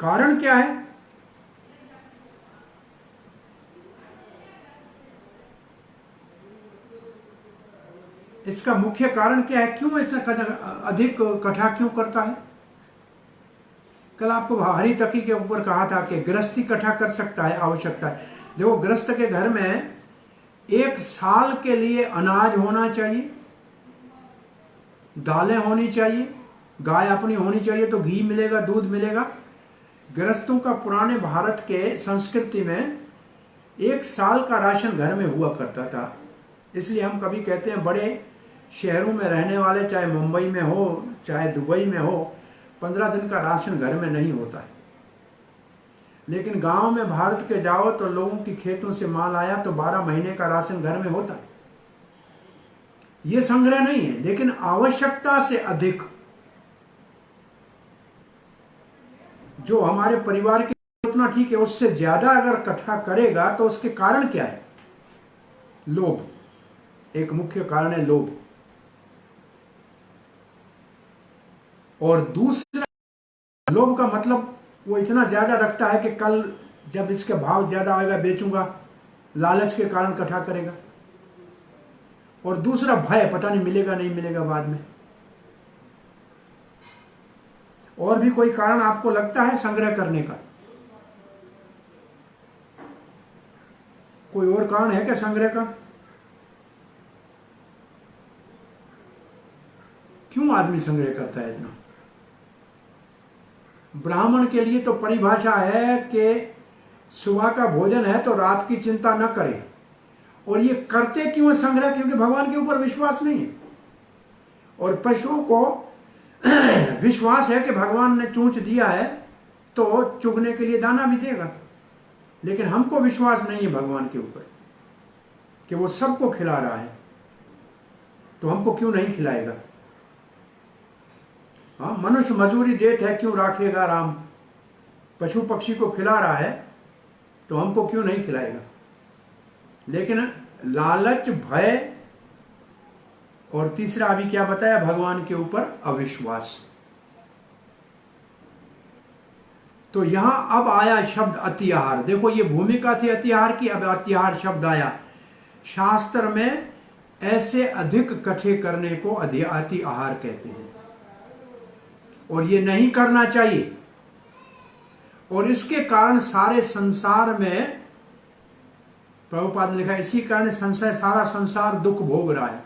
कारण क्या है? इसका मुख्य कारण क्या है? क्यों इतना अधिक इकट्ठा क्यों करता है? कल आपको हरी तकी के ऊपर कहा था कि गृहस्थी इकट्ठा कर सकता है, आवश्यकता है। देखो गृहस्थ के घर में 1 साल के लिए अनाज होना चाहिए, दालें होनी चाहिए, गाय अपनी होनी चाहिए तो घी मिलेगा, दूध मिलेगा। गृहस्थों का पुराने भारत के संस्कृति में 1 साल का राशन घर में हुआ करता था। इसलिए हम कभी कहते हैं बड़े शहरों में रहने वाले, चाहे मुंबई में हो चाहे दुबई में हो, 15 दिन का राशन घर में नहीं होता है। लेकिन गांव में भारत के जाओ तो लोगों की खेतों से माल आया तो 12 महीने का राशन घर में होता है। यह संग्रह नहीं है, लेकिन आवश्यकता से अधिक जो हमारे परिवार के उतना ठीक है, उससे ज्यादा अगर इकट्ठा करेगा तो उसके कारण क्या है? लोभ, एक मुख्य कारण है लोभ। और दूसरा, लोभ का मतलब वो इतना ज्यादा रखता है कि कल जब इसके भाव ज्यादा आएगा बेचूंगा, लालच के कारण इकट्ठा करेगा। और दूसरा भय, पता नहीं मिलेगा नहीं मिलेगा बाद में। और भी कोई कारण आपको लगता है संग्रह करने का? कोई और कारण है क्या संग्रह का? क्यों आदमी संग्रह करता है इतना? ब्राह्मण के लिए तो परिभाषा है कि सुबह का भोजन है तो रात की चिंता न करे। और ये करते क्यों है संग्रह? क्योंकि भगवान के ऊपर विश्वास नहीं है। और पशुओं को विश्वास है कि भगवान ने चूंच दिया है तो चुगने के लिए दाना भी देगा। लेकिन हमको विश्वास नहीं है भगवान के ऊपर कि वो सबको खिला रहा है, तो हमको क्यों नहीं खिलाएगा? हाँ, मनुष्य मजूरी देत है क्यों राखेगा राम। पशु पक्षी को खिला रहा है तो हमको क्यों नहीं खिलाएगा? लेकिन लालच, भय, और तीसरा अभी क्या बताया, भगवान के ऊपर अविश्वास। तो यहां अब आया शब्द अतिआहार। देखो ये भूमिका थी अतिआहार की, अब अतिआहार शब्द आया। शास्त्र में ऐसे अधिक कठे करने को अतिआहार कहते हैं, और ये नहीं करना चाहिए। और इसके कारण सारे संसार में, प्रभुपाद ने लिखा, इसी कारण सारा संसार दुख भोग रहा है।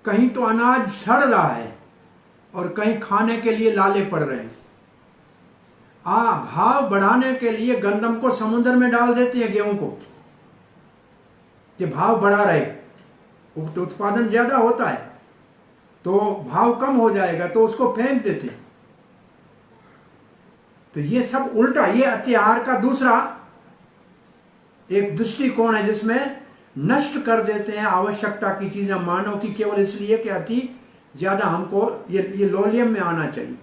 कहीं तो अनाज सड़ रहा है और कहीं खाने के लिए लाले पड़ रहे हैं। भाव बढ़ाने के लिए गंदम को समुद्र में डाल देते हैं, गेहूं को, कि भाव बढ़ा रहे, तो उत्पादन ज्यादा होता है तो भाव कम हो जाएगा, तो उसको फेंक देते हैं। तो ये सब उल्टा, ये अतिआहार का दूसरा एक दृष्टिकोण है, जिसमें नष्ट कर देते हैं आवश्यकता की चीजें मानव की, केवल इसलिए कि अति ज्यादा हमको ये लोलियम में आना चाहिए।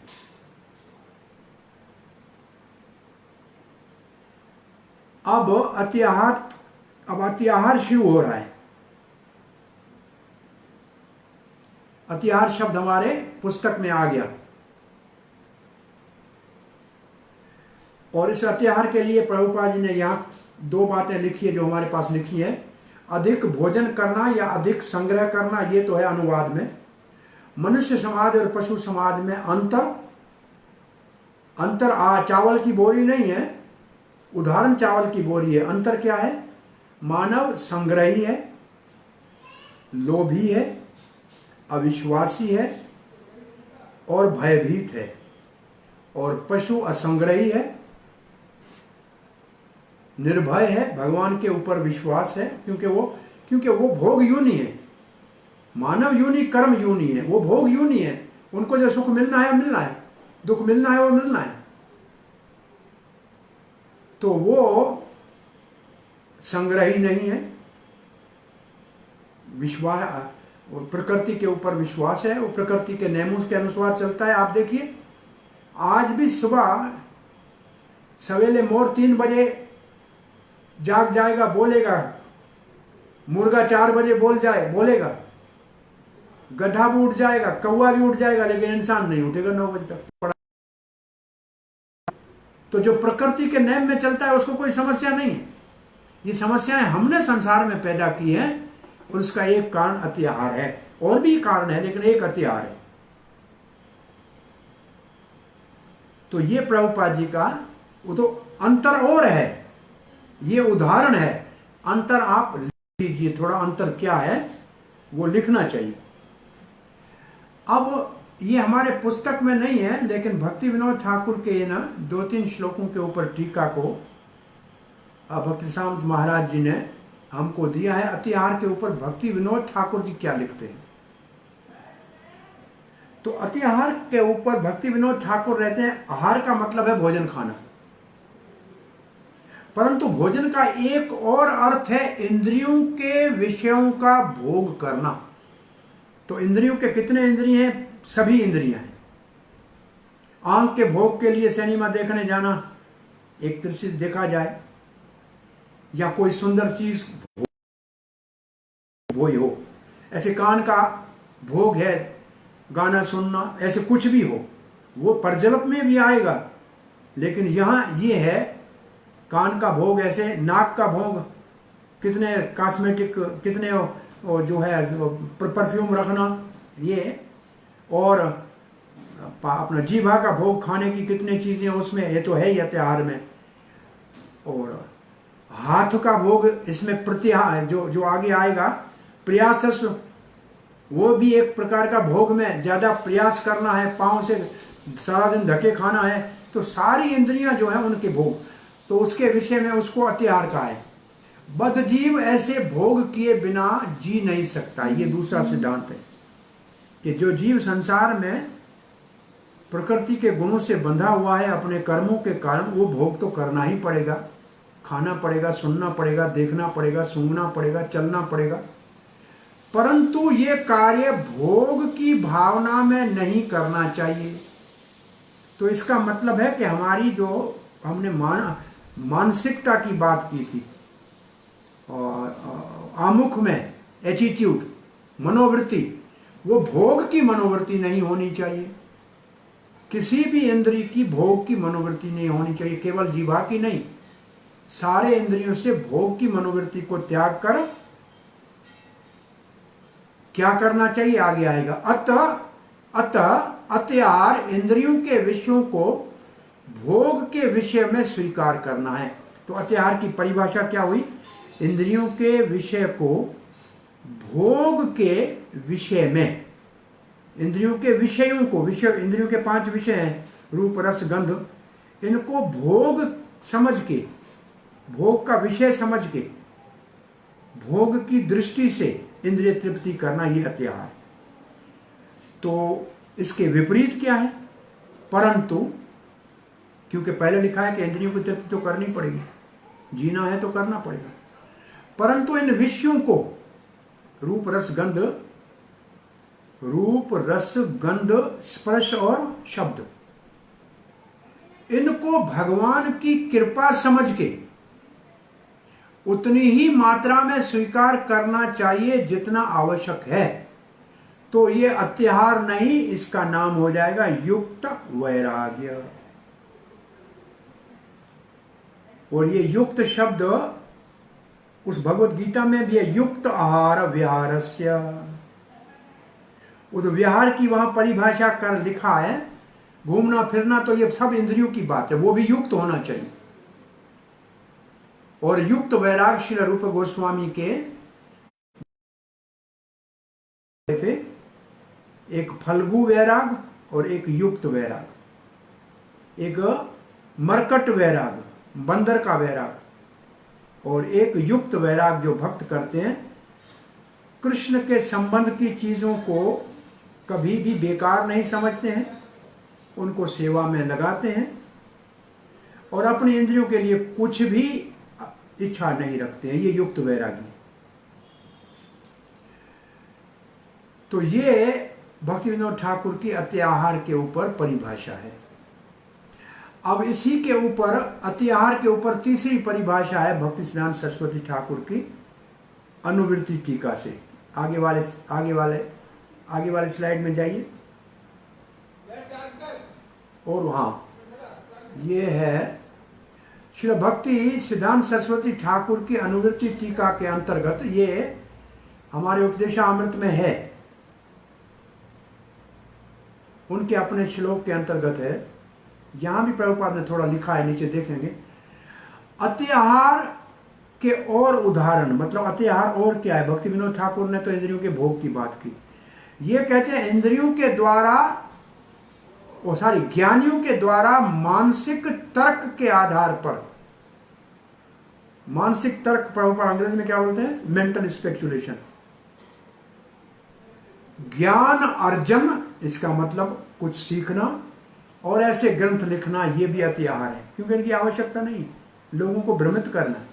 अब अतिआहार शुरू हो रहा है। अतिआहार शब्द हमारे पुस्तक में आ गया, और इस अतिआहार के लिए प्रभुपाद जी ने यहां दो बातें लिखी है जो हमारे पास लिखी है। अधिक भोजन करना या अधिक संग्रह करना, ये तो है अनुवाद में। मनुष्य समाज और पशु समाज में अंतर चावल की बोरी नहीं है, उदाहरण चावल की बोरी है। अंतर क्या है? मानव संग्रही है, लोभी है, अविश्वासी है और भयभीत है, और पशु असंग्रही है, निर्भय है, भगवान के ऊपर विश्वास है, क्योंकि वो भोग योनि है। मानव योनि कर्म योनि है, वो भोग योनि है। उनको जो सुख मिलना है मिलना है, दुख मिलना है वो मिलना है। तो वो संग्रही नहीं है, विश्वास, वो प्रकृति के ऊपर विश्वास है, वो प्रकृति के नियमों के अनुसार चलता है। आप देखिए, आज भी सुबह सवेरे मोर 3 बजे जाग जाएगा, बोलेगा। मुर्गा 4 बजे बोलेगा। गधा भी उठ जाएगा, कौवा भी उठ जाएगा, लेकिन इंसान नहीं उठेगा 9 बजे तक। तो जो प्रकृति के नियम में चलता है उसको कोई समस्या नहीं है। ये समस्याएं हमने संसार में पैदा की है, और उसका एक कारण अतिआहार है। और भी कारण है, लेकिन एक अतिआहार है। तो ये प्रभुपाद जी का वो तो अंतर और है, ये उदाहरण है। अंतर आप लिख लीजिए, थोड़ा अंतर क्या है वो लिखना चाहिए। अब ये हमारे पुस्तक में नहीं है, लेकिन भक्ति विनोद ठाकुर के ना 2-3 श्लोकों के ऊपर टीका को भक्ति सामंत महाराज जी ने हमको दिया है। अतिआहार के ऊपर भक्ति विनोद ठाकुर जी क्या लिखते हैं? तो अतिआहार के ऊपर भक्ति विनोद ठाकुर रहते हैं, आहार का मतलब है भोजन खाना, परंतु भोजन का एक और अर्थ है इंद्रियों के विषयों का भोग करना। तो इंद्रियों के कितने इंद्रिय हैं? सभी इंद्रियां हैं। आंख के भोग के लिए सिनेमा देखने जाना, एक दृश्य देखा जाए, या कोई सुंदर चीज वही हो। ऐसे कान का भोग है गाना सुनना, ऐसे कुछ भी हो, वो परजलप में भी आएगा। लेकिन यहाँ ये है कान का भोग, ऐसे नाक का भोग, कितने कॉस्मेटिक, कितने वो जो है परफ्यूम रखना, ये, और अपना जीभा का भोग खाने की कितनी चीजें उसमें, ये तो है ही त्योहार में। और हाथ का भोग इसमें प्रत्याहार जो आगे आएगा, प्रयास, वो भी एक प्रकार का भोग में ज्यादा प्रयास करना है, पांव से सारा दिन धक्के खाना है, तो सारी इंद्रियां जो है उनके भोग, तो उसके विषय में उसको अत्याहार कहा है। बद्ध जीव ऐसे भोग किए बिना जी नहीं सकता, ये दूसरा सिद्धांत है कि जो जीव संसार में प्रकृति के गुणों से बंधा हुआ है अपने कर्मों के कारण, वो भोग तो करना ही पड़ेगा, खाना पड़ेगा, सुनना पड़ेगा, देखना पड़ेगा, सूंघना पड़ेगा, चलना पड़ेगा, परंतु ये कार्य भोग की भावना में नहीं करना चाहिए। तो इसका मतलब है कि हमारी जो हमने मानसिकता की बात की थी, और आमुख में एटीट्यूड, मनोवृत्ति, वो भोग की मनोवृत्ति नहीं होनी चाहिए। किसी भी इंद्रिय की भोग की मनोवृत्ति नहीं होनी चाहिए, केवल जीवा की नहीं, सारे इंद्रियों से भोग की मनोवृत्ति को त्याग कर क्या करना चाहिए, आगे आएगा। अतः अत्याहार इंद्रियों के विषयों को भोग के विषय में स्वीकार करना है। तो अत्याहार की परिभाषा क्या हुई? इंद्रियों के विषय को भोग के विषय में, इंद्रियों के विषयों को, विषय, इंद्रियों के 5 विषय हैं, रूप रस गंध, इनको भोग समझ के, भोग का विषय समझ के, भोग की दृष्टि से इंद्रिय तृप्ति करना, ये अत्याहार। तो इसके विपरीत क्या है? परंतु, क्योंकि पहले लिखा है कि इंद्रियों की तृप्ति तो करनी पड़ेगी, जीना है तो करना पड़ेगा, परंतु इन विषयों को, रूप रस गंध, रूप रस गंध स्पर्श और शब्द, इनको भगवान की कृपा समझ के उतनी ही मात्रा में स्वीकार करना चाहिए जितना आवश्यक है। तो ये अत्याहार नहीं, इसका नाम हो जाएगा युक्त वैराग्य। और ये युक्त शब्द उस भगवत गीता में भी है, युक्त आहार विहारस्य। उस विहार की वहां परिभाषा कर लिखा है, घूमना फिरना, तो ये सब इंद्रियों की बात है, वो भी युक्त होना चाहिए। और युक्त वैराग श्री रूप गोस्वामी के थे, एक फल्गु वैराग और एक युक्त वैराग, एक मरकट वैराग, बंदर का वैराग, और एक युक्त वैराग जो भक्त करते हैं, कृष्ण के संबंध की चीजों को कभी भी बेकार नहीं समझते हैं, उनको सेवा में लगाते हैं और अपनी इंद्रियों के लिए कुछ भी इच्छा नहीं रखते हैं, ये युक्त वैरागी। तो ये भक्ति विनोद ठाकुर की अत्याहार के ऊपर परिभाषा है। अब इसी के ऊपर, अत्याहार के ऊपर तीसरी परिभाषा है भक्ति सिद्धांत सरस्वती ठाकुर की अनुवृत्ति टीका से। आगे वाले स्लाइड में जाइए। और वहां ये है श्री भक्ति सिद्धांत सरस्वती ठाकुर की अनुवृत्ति टीका के अंतर्गत, ये हमारे उपदेशामृत में है, उनके अपने श्लोक के अंतर्गत है। यहां भी प्रभुपाद ने थोड़ा लिखा है, नीचे देखेंगे। अत्याहार के और उदाहरण, मतलब अत्याहार और क्या है? भक्ति विनोद ठाकुर ने तो इंद्रियों के भोग की बात की, ये कहते हैं इंद्रियों के द्वारा, ज्ञानियों के द्वारा मानसिक तर्क के आधार पर, मानसिक तर्क प्रभुपाद अंग्रेजी में क्या बोलते हैं? Mental speculation. ज्ञान अर्जन, इसका मतलब कुछ सीखना और ऐसे ग्रंथ लिखना, ये भी अत्याहार है, क्योंकि इनकी आवश्यकता नहीं, लोगों को भ्रमित करना।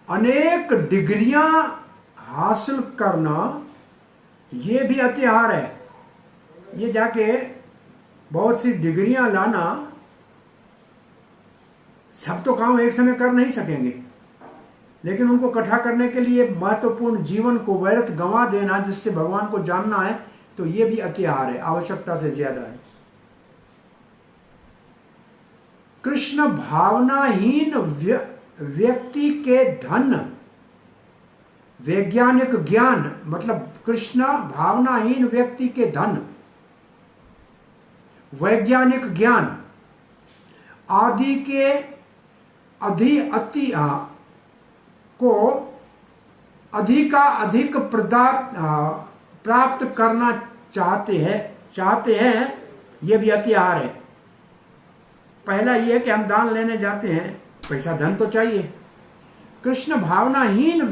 अनेक डिग्रियां हासिल करना, ये भी अत्याहार है। ये जाके बहुत सी डिग्रियां लाना, सब तो काम एक समय कर नहीं सकेंगे, लेकिन उनको इकट्ठा करने के लिए महत्वपूर्ण जीवन को व्यर्थ गंवा देना, जिससे भगवान को जानना है, तो ये भी अत्याहार है, आवश्यकता से ज्यादा है। कृष्ण भावनाहीन व्यक्ति के धन वैज्ञानिक ज्ञान, मतलब कृष्ण भावनाहीन व्यक्ति के धन वैज्ञानिक ज्ञान आदि के को अधिक प्राप्त करना चाहते हैं, यह भी अत्याहार है। पहला यह है कि हम दान लेने जाते हैं, पैसा धन तो चाहिए। कृष्ण भावनाहीन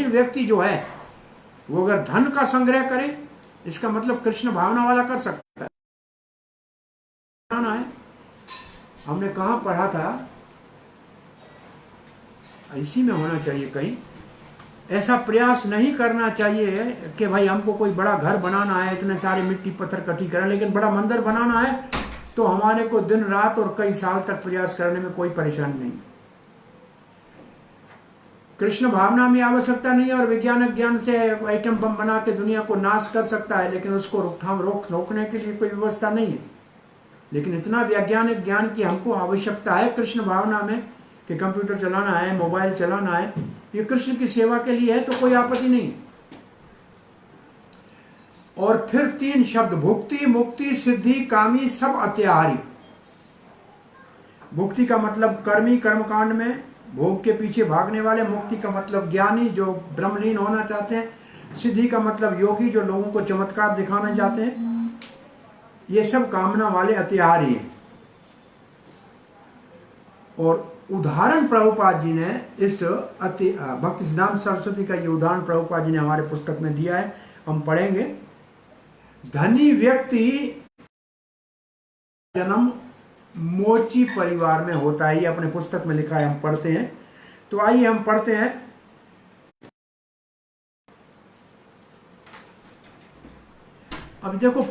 व्यक्ति जो है, वो अगर धन का संग्रह करे, इसका मतलब कृष्ण भावना वाला कर सकता है। हमने कहाँ पढ़ा था, इसी में होना चाहिए कहीं। ऐसा प्रयास नहीं करना चाहिए कि भाई हमको कोई बड़ा घर बनाना है, इतने सारे मिट्टी पत्थर इकट्ठी करें, लेकिन बड़ा मंदिर बनाना है तो हमारे को दिन रात और कई साल तक प्रयास करने में कोई परेशानी नहीं। कृष्ण भावना में आवश्यकता नहीं है, और वैज्ञानिक ज्ञान से आइटम बम बना के दुनिया को नाश कर सकता है, लेकिन उसको रोकने के लिए कोई व्यवस्था नहीं है। लेकिन इतना वैज्ञानिक ज्ञान की हमको आवश्यकता है कृष्ण भावना में कि कंप्यूटर चलाना है, मोबाइल चलाना है, ये कृष्ण की सेवा के लिए है, तो कोई आपत्ति नहीं। और फिर 3 शब्द, भुक्ति, मुक्ति, सिद्धि, कामी, सब अत्याहारी। भुक्ति का मतलब कर्मी, कर्मकांड में भोग के पीछे भागने वाले। मुक्ति का मतलब ज्ञानी, जो ब्रह्मलीन होना चाहते हैं। सिद्धि का मतलब योगी, जो लोगों को चमत्कार दिखाना चाहते हैं। ये सब कामना वाले अत्याहारी हैं। और उदाहरण प्रभुपाद जी ने इस भक्ति सिद्धांत सरस्वती का ये उदाहरण प्रभुपाद जी ने हमारे पुस्तक में दिया है, हम पढ़ेंगे। धनी व्यक्ति जन्म मोची परिवार में होता है, ये अपने पुस्तक में लिखा है, हम पढ़ते हैं। तो आइए हम पढ़ते हैं। अब देखो,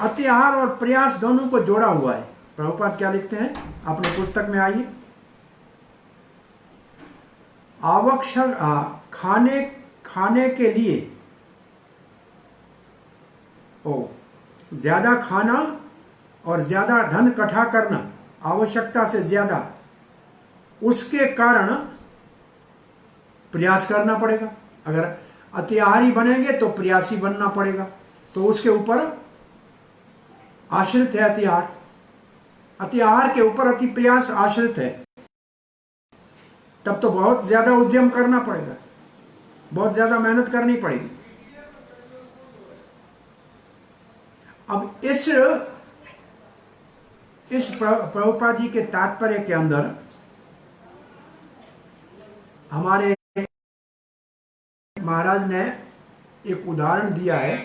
अत्याहार और प्रयास दोनों को जोड़ा हुआ है। प्रभुपाद क्या लिखते हैं अपने पुस्तक में, आइए। आवश्यक खाने के लिए ज्यादा खाना और ज्यादा धन इकट्ठा करना, आवश्यकता से ज्यादा, उसके कारण प्रयास करना पड़ेगा। अगर अत्याहारी बनेंगे तो प्रयासी बनना पड़ेगा, तो उसके ऊपर आश्रित है अत्याहार। अत्याहार के ऊपर अति प्रयास आश्रित है, तब तो बहुत ज्यादा उद्यम करना पड़ेगा, बहुत ज्यादा मेहनत करनी पड़ेगी। अब इस प्रभुपाद जी के तात्पर्य के अंदर हमारे महाराज ने एक उदाहरण दिया है,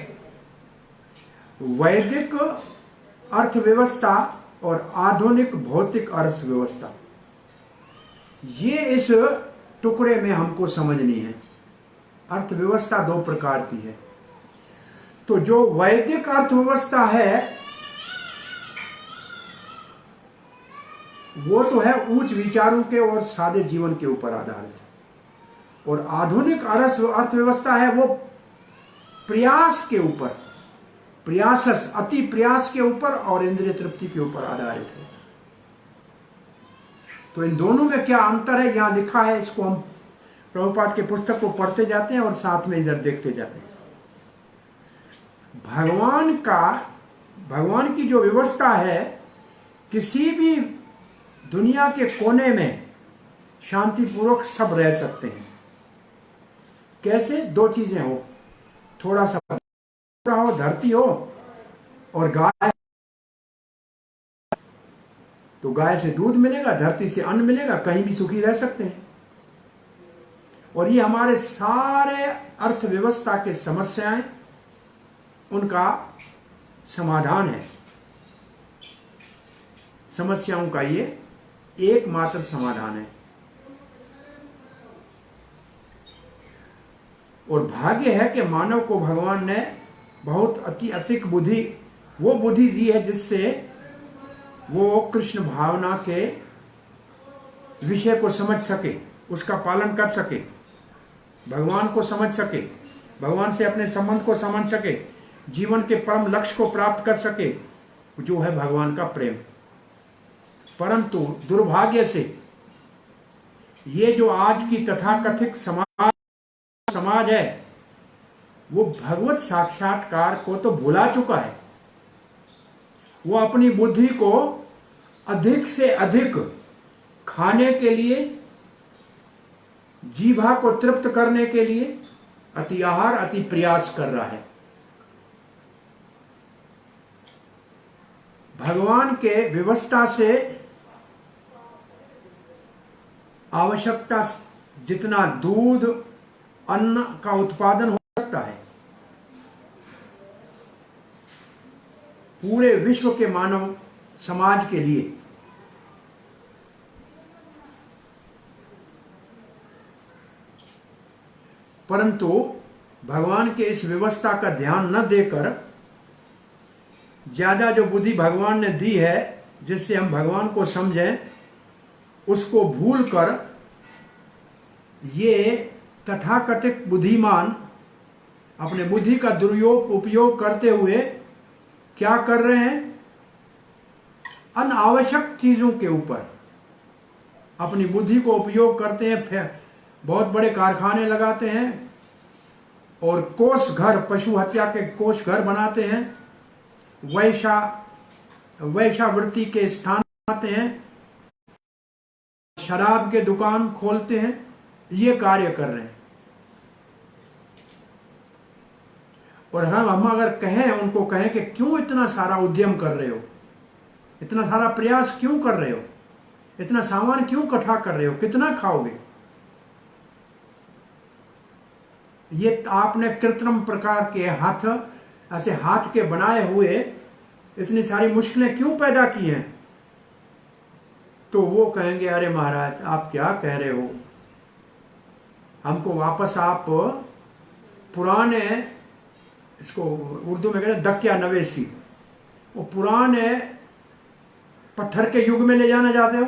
वैदिक अर्थव्यवस्था और आधुनिक भौतिक अर्थव्यवस्था। ये इस टुकड़े में हमको समझनी है। अर्थव्यवस्था 2 प्रकार की है। तो जो वैदिक अर्थव्यवस्था है वो तो है उच्च विचारों के और सादे जीवन के ऊपर आधारित है, और आधुनिक अर्थव्यवस्था है वो प्रयास के ऊपर, अति प्रयास के ऊपर और इंद्रिय तृप्ति के ऊपर आधारित है। तो इन दोनों में क्या अंतर है यहां लिखा है, इसको हम प्रभुपाद के पुस्तक को पढ़ते जाते हैं और साथ में इधर देखते जाते हैं। भगवान की जो व्यवस्था है, किसी भी दुनिया के कोने में शांतिपूर्वक सब रह सकते हैं। कैसे? 2 चीजें हो, थोड़ा सा हो, धरती हो और गाय, तो गाय से दूध मिलेगा, धरती से अन्न मिलेगा, कहीं भी सुखी रह सकते हैं। और ये हमारे सारे अर्थव्यवस्था के समस्याएं, उनका समाधान है। समस्याओं का ये एकमात्र समाधान है। और भाग्य है कि मानव को भगवान ने बहुत अतिक बुद्धि, वो बुद्धि दी है जिससे वो कृष्ण भावना के विषय को समझ सके, उसका पालन कर सके, भगवान को समझ सके, भगवान से अपने संबंध को समझ सके, जीवन के परम लक्ष्य को प्राप्त कर सके, जो है भगवान का प्रेम। परंतु दुर्भाग्य से ये जो आज की तथाकथित समाज है वो भगवत साक्षात्कार को तो भुला चुका है। वो अपनी बुद्धि को अधिक से अधिक खाने के लिए, जीभा को तृप्त करने के लिए अति आहार, अति प्रयास कर रहा है। भगवान के व्यवस्था से आवश्यकता जितना दूध, अन्न का उत्पादन हो सकता है पूरे विश्व के मानव समाज के लिए, परंतु भगवान के इस व्यवस्था का ध्यान न देकर ज्यादा जो बुद्धि भगवान ने दी है जिससे हम भगवान को समझें, उसको भूलकर ये तथाकथित बुद्धिमान अपने बुद्धि का उपयोग करते हुए क्या कर रहे हैं? अनावश्यक चीजों के ऊपर अपनी बुद्धि को उपयोग करते हैं, फिर बहुत बड़े कारखाने लगाते हैं और कोष घर, पशु हत्या के कोष घर बनाते हैं, वैश्यावृत्ति के स्थान बनाते हैं, शराब के दुकान खोलते हैं, ये कार्य कर रहे हैं। और हम अगर कहें, उनको कहें कि क्यों इतना सारा उद्यम कर रहे हो, इतना सारा प्रयास क्यों कर रहे हो, इतना सामान क्यों इकट्ठा कर रहे हो, कितना खाओगे? ये आपने कृत्रिम प्रकार के हाथ, ऐसे हाथ के बनाए हुए इतनी सारी मुश्किलें क्यों पैदा की हैं? तो वो कहेंगे अरे महाराज आप क्या कह रहे हो, हमको वापस आप पुराने, इसको उर्दू में कहते हैं दक्या नवेसी, वो पुराने पत्थर के युग में ले जाना चाहते हो।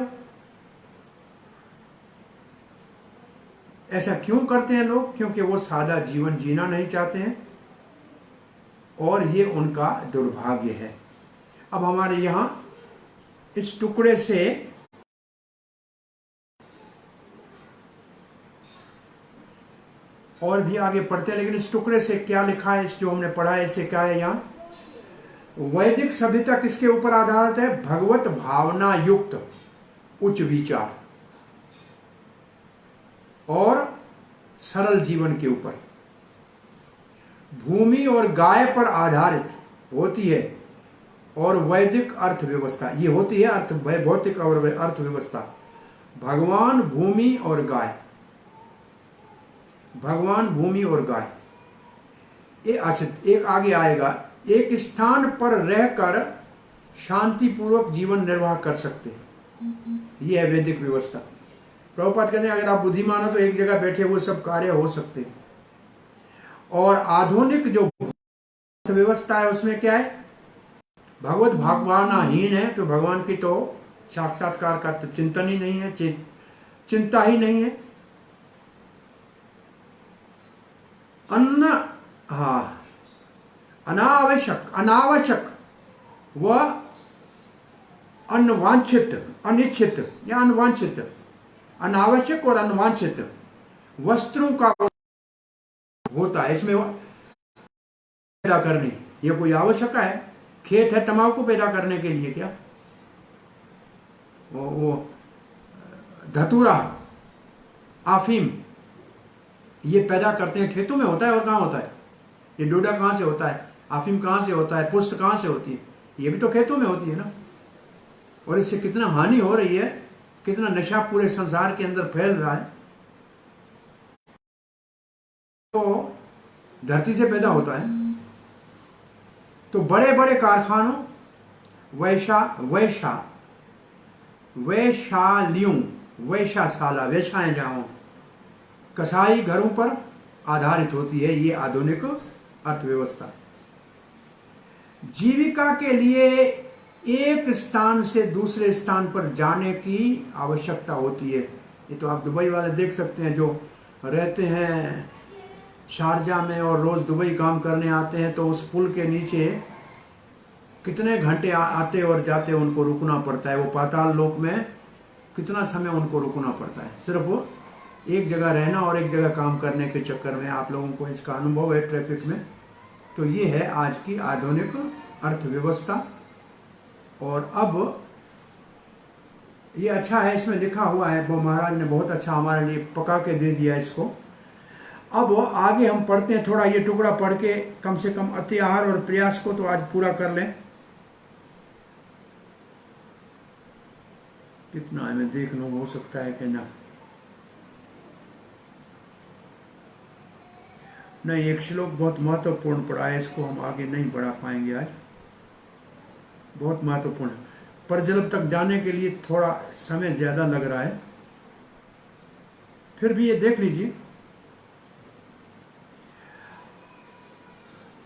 ऐसा क्यों करते हैं लोग? क्योंकि वो सादा जीवन जीना नहीं चाहते हैं और ये उनका दुर्भाग्य है। अब हमारे यहां इस टुकड़े से और भी आगे पढ़ते हैं, लेकिन इस टुकड़े से क्या लिखा है, इस जो हमने पढ़ा है इससे क्या है? यहां वैदिक सभ्यता किसके ऊपर आधारित है? भगवत भावना युक्त उच्च विचार और सरल जीवन के ऊपर, भूमि और गाय पर आधारित होती है। और वैदिक अर्थव्यवस्था ये होती है, भौतिक और अर्थव्यवस्था। भगवान, भूमि और गाय, भगवान, भूमि और गाय। एक आगे आएगा, एक स्थान पर रहकर शांतिपूर्वक जीवन निर्वाह कर सकते हैं। यह है वैदिक व्यवस्था। प्रभुपाद कहते हैं अगर आप बुद्धिमान हो तो एक जगह बैठे हुए सब कार्य हो सकते हैं। और आधुनिक जो व्यवस्था है उसमें क्या है? भगवत भावनाहीन है, तो भगवान की तो साक्षात्कार का तो चिंतन ही नहीं है, चिंता ही नहीं है। अनावश्यक व अनवांछित, अनिश्चित या अनवांछित, अनावश्यक और अनवांछित वस्त्रों का होता है इसमें पैदा करने। ये कोई आवश्यक है? खेत है तंबाकू पैदा करने के लिए क्या? वो धतूरा, आफीम ये पैदा करते हैं, खेतों में होता है। और कहाँ होता है? ये डोडा कहाँ से होता है? आफीम कहाँ से होता है? पुष्ट कहाँ से होती है? ये भी तो खेतों में होती है ना। और इससे कितना हानि हो रही है, कितना नशा पूरे संसार के अंदर फैल रहा है। तो धरती से पैदा होता है। तो बड़े बड़े कारखानों, वैश्यशाला, वेश्याएं जहां, कसाई घरों पर आधारित होती है ये आधुनिक अर्थव्यवस्था। जीविका के लिए एक स्थान से दूसरे स्थान पर जाने की आवश्यकता होती है। ये तो आप दुबई वाले देख सकते हैं, जो रहते हैं शारजा में और रोज दुबई काम करने आते हैं, तो उस पुल के नीचे कितने घंटे आते और जाते उनको रुकना पड़ता है। वो पाताल लोक में कितना समय उनको रुकना पड़ता है, सिर्फ एक जगह रहना और एक जगह काम करने के चक्कर में। आप लोगों को इसका अनुभव है ट्रैफिक में। तो ये है आज की आधुनिक अर्थव्यवस्था। और अब ये अच्छा है, इसमें लिखा हुआ है, वो महाराज ने बहुत अच्छा हमारे लिए पका के दे दिया इसको। अब आगे हम पढ़ते हैं, थोड़ा ये टुकड़ा पढ़ के कम से कम अति आहार और प्रयास को तो आज पूरा कर लें। कितना है मैं देख लूँ, हो सकता है कि ना। नहीं, एक श्लोक बहुत महत्वपूर्ण पढ़ा है, इसको हम आगे नहीं बढ़ा पाएंगे आज, बहुत महत्वपूर्ण है। पर जलब तक जाने के लिए थोड़ा समय ज्यादा लग रहा है, फिर भी ये देख लीजिए।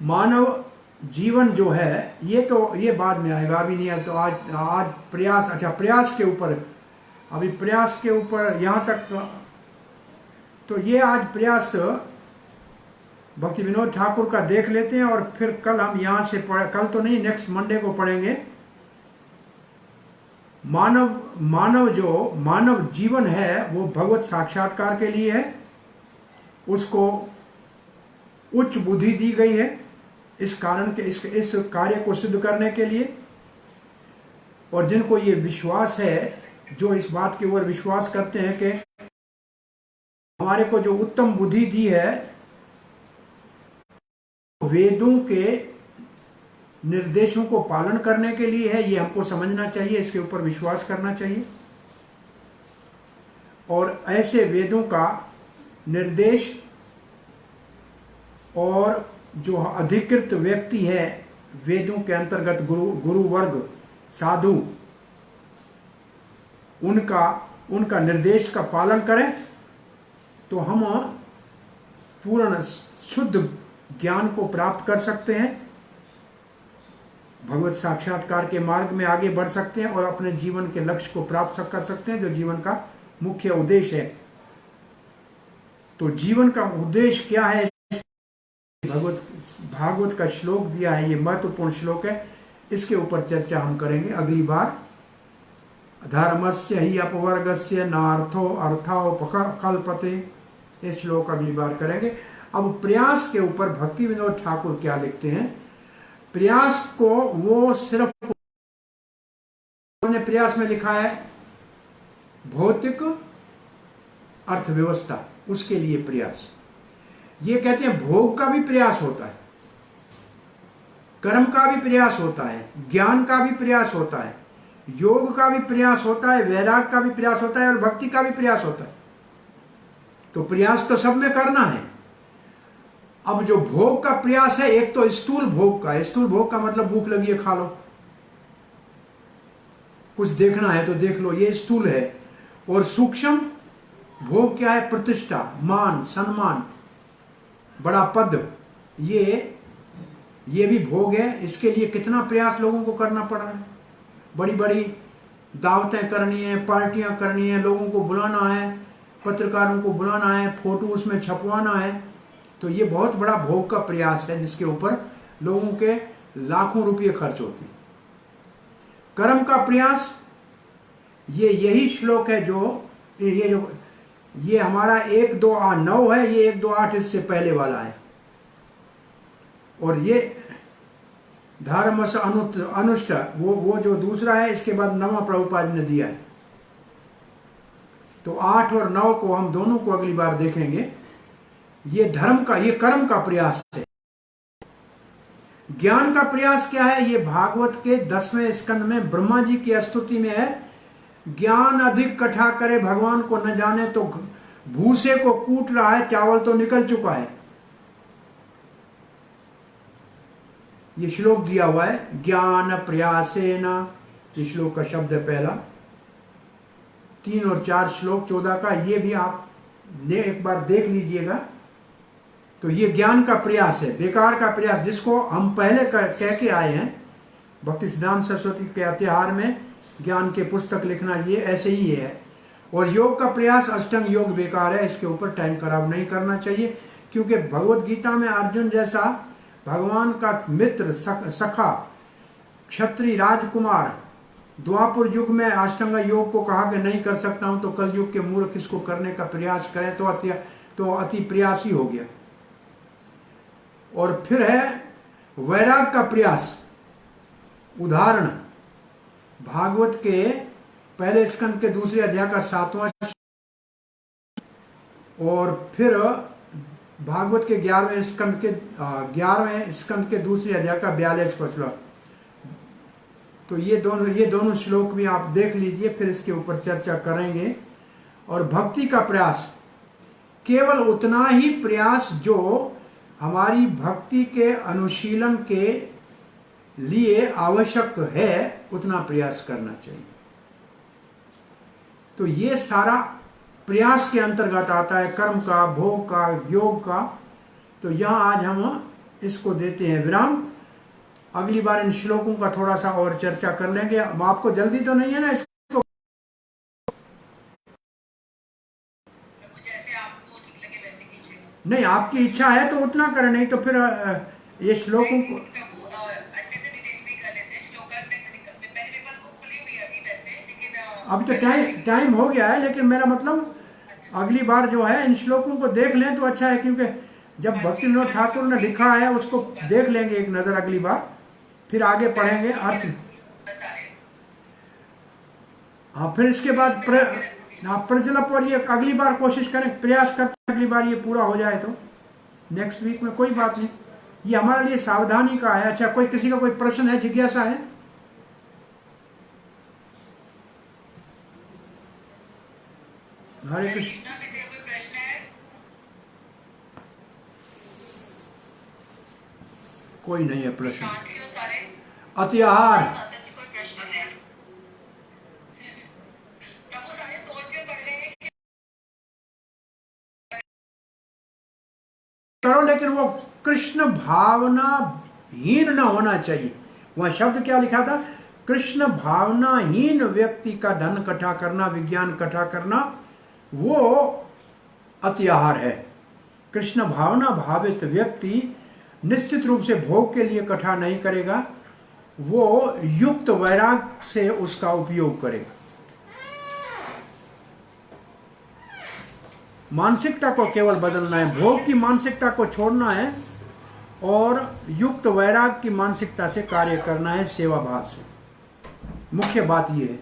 मानव जीवन जो है, ये बाद में आएगा, अभी नहीं है। तो आज प्रयास, अच्छा प्रयास के ऊपर, अभी प्रयास के ऊपर यहां तक, तो ये आज प्रयास भक्ति विनोद ठाकुर का देख लेते हैं। और फिर कल हम यहां से कल तो नहीं, नेक्स्ट मंडे को पढ़ेंगे। मानव जीवन है वो भगवत साक्षात्कार के लिए है, उसको उच्च बुद्धि दी गई है इस कारण के, इस कार्य को सिद्ध करने के लिए। और जिनको ये विश्वास है, जो इस बात के ऊपर विश्वास करते हैं कि हमारे को जो उत्तम बुद्धि दी है वेदों के निर्देशों को पालन करने के लिए है, ये हमको समझना चाहिए, इसके ऊपर विश्वास करना चाहिए। और ऐसे वेदों का निर्देश और जो अधिकृत व्यक्ति है वेदों के अंतर्गत, गुरु वर्ग, साधु, उनका निर्देश का पालन करें तो हम पूर्ण शुद्ध ज्ञान को प्राप्त कर सकते हैं, भगवत साक्षात्कार के मार्ग में आगे बढ़ सकते हैं और अपने जीवन के लक्ष्य को प्राप्त कर सकते हैं, जो जीवन का मुख्य उद्देश्य है। तो जीवन का उद्देश्य क्या है, भागवत का श्लोक दिया है, ये महत्वपूर्ण श्लोक है, इसके ऊपर चर्चा हम करेंगे अगली बार। धर्मस्य ही अपवर्गस्य नार्थो अर्थोपकल्पते, ये श्लोक अगली बार करेंगे। अब प्रयास के ऊपर भक्ति विनोद ठाकुर क्या लिखते हैं। प्रयास को वो सिर्फ, उन्होंने प्रयास में लिखा है भौतिक अर्थव्यवस्था, उसके लिए प्रयास। ये कहते हैं भोग का भी प्रयास होता है, कर्म का भी प्रयास होता है, ज्ञान का भी प्रयास होता है, योग का भी प्रयास होता है, वैराग का भी प्रयास होता है और भक्ति का भी प्रयास होता है। तो प्रयास तो सब में करना है। अब जो भोग का प्रयास है, एक तो स्थूल भोग का है। स्थूल भोग का मतलब भूख लगी है खा लो, कुछ देखना है तो देख लो, ये स्थूल है। और सूक्ष्म भोग क्या है, प्रतिष्ठा, मान, सम्मान, बड़ा पद, ये भी भोग है। इसके लिए कितना प्रयास लोगों को करना पड़ रहा है, बड़ी बड़ी दावतें करनी है, पार्टियां करनी है, लोगों को बुलाना है, पत्रकारों को बुलाना है, फोटो उसमें छपवाना है। तो ये बहुत बड़ा भोग का प्रयास है, जिसके ऊपर लोगों के लाखों रुपये खर्च होते हैं। कर्म का प्रयास, यही श्लोक है जो ये हमारा 1-2-9 है, ये 1-2-8 इससे पहले वाला है। और ये धर्मस अनुष्ठ वो जो दूसरा है, इसके बाद 9वां प्रभुपाद ने दिया है। तो 8 और 9 को हम दोनों को अगली बार देखेंगे। ये धर्म का, ये कर्म का प्रयास है। ज्ञान का प्रयास क्या है, ये भागवत के 10वें स्कंद में ब्रह्मा जी की स्तुति में है। ज्ञान अधिक इकट्ठा करे भगवान को न जाने, तो भूसे को कूट रहा है, चावल तो निकल चुका है। ये श्लोक दिया हुआ है, ज्ञान प्रयासेन, ये श्लोक का शब्द है पहला। 3 और 4 श्लोक 14 का, ये भी आप एक बार देख लीजिएगा। तो ये ज्ञान का प्रयास है, बेकार का प्रयास, जिसको हम पहले कह के आए हैं, भक्ति सिद्धांत सरस्वती के अतिहार में ज्ञान के पुस्तक लिखना ये ऐसे ही है। और योग का प्रयास, अष्टांग योग बेकार है, इसके ऊपर टाइम खराब नहीं करना चाहिए, क्योंकि भगवत गीता में अर्जुन जैसा भगवान का मित्र सखा क्षत्रिय राजकुमार द्वापर युग में अष्टांग योग को कहा कि नहीं कर सकता हूं, तो कल युग के मूर्ख इसको करने का प्रयास करें तो अति प्रयासी हो गया। और फिर है वैराग का प्रयास। उदाहरण भागवत के पहले स्कंद के दूसरे अध्याय का 7वां और फिर भागवत के 11वें स्कंद के दूसरे अध्याय का 42वां। तो ये दोनों श्लोक भी आप देख लीजिए, फिर इसके ऊपर चर्चा करेंगे। और भक्ति का प्रयास, केवल उतना ही प्रयास जो हमारी भक्ति के अनुशीलन के लिए आवश्यक है, उतना प्रयास करना चाहिए। तो ये सारा प्रयास के अंतर्गत आता है, कर्म का, भोग का, योग का। तो यहां आज हम इसको देते हैं विराम। अगली बार इन श्लोकों का थोड़ा सा और चर्चा कर लेंगे। अब आपको जल्दी तो नहीं है ना इसको? जैसे आपको ठीक लगे वैसे कीजिए। नहीं, आपकी इच्छा है तो उतना करें, नहीं तो फिर ये श्लोकों को अच्छे से डिटेल भी कर लेते हैं। श्लोकास मेरे पेपर्स को खुली हुई है अभी वैसे, लेकिन अब तो टाइम हो गया है, लेकिन मेरा मतलब अगली बार जो है इन श्लोकों को देख लें तो अच्छा है, क्योंकि जब भक्ति विनोद ठाकुर ने लिखा है उसको देख लेंगे एक नजर अगली बार, फिर आगे पढ़ेंगे अर्थ। हाँ, फिर इसके बाद प्रजलप, और ये अगली बार कोशिश करें, प्रयास करते हैं अगली बार ये पूरा हो जाए तो नेक्स्ट वीक में। कोई बात नहीं, ये हमारे लिए सावधानी का है। अच्छा, किसी का कोई प्रश्न है, जिज्ञासा है? हरे कृष्ण। कोई नहीं है प्रश्न। अतिहार, करो, लेकिन वो कृष्ण भावना हीन न होना चाहिए। वह शब्द क्या लिखा था? कृष्ण भावनाहीन व्यक्ति का धन इकट्ठा करना, विज्ञान इकट्ठा करना, वो अतिहार है। कृष्ण भावना भावित व्यक्ति निश्चित रूप से भोग के लिए इकट्ठा नहीं करेगा, वो युक्त वैराग से उसका उपयोग करेगा। मानसिकता को केवल बदलना है, भोग की मानसिकता को छोड़ना है और युक्त वैराग की मानसिकता से कार्य करना है, सेवा भाव से। मुख्य बात यह है।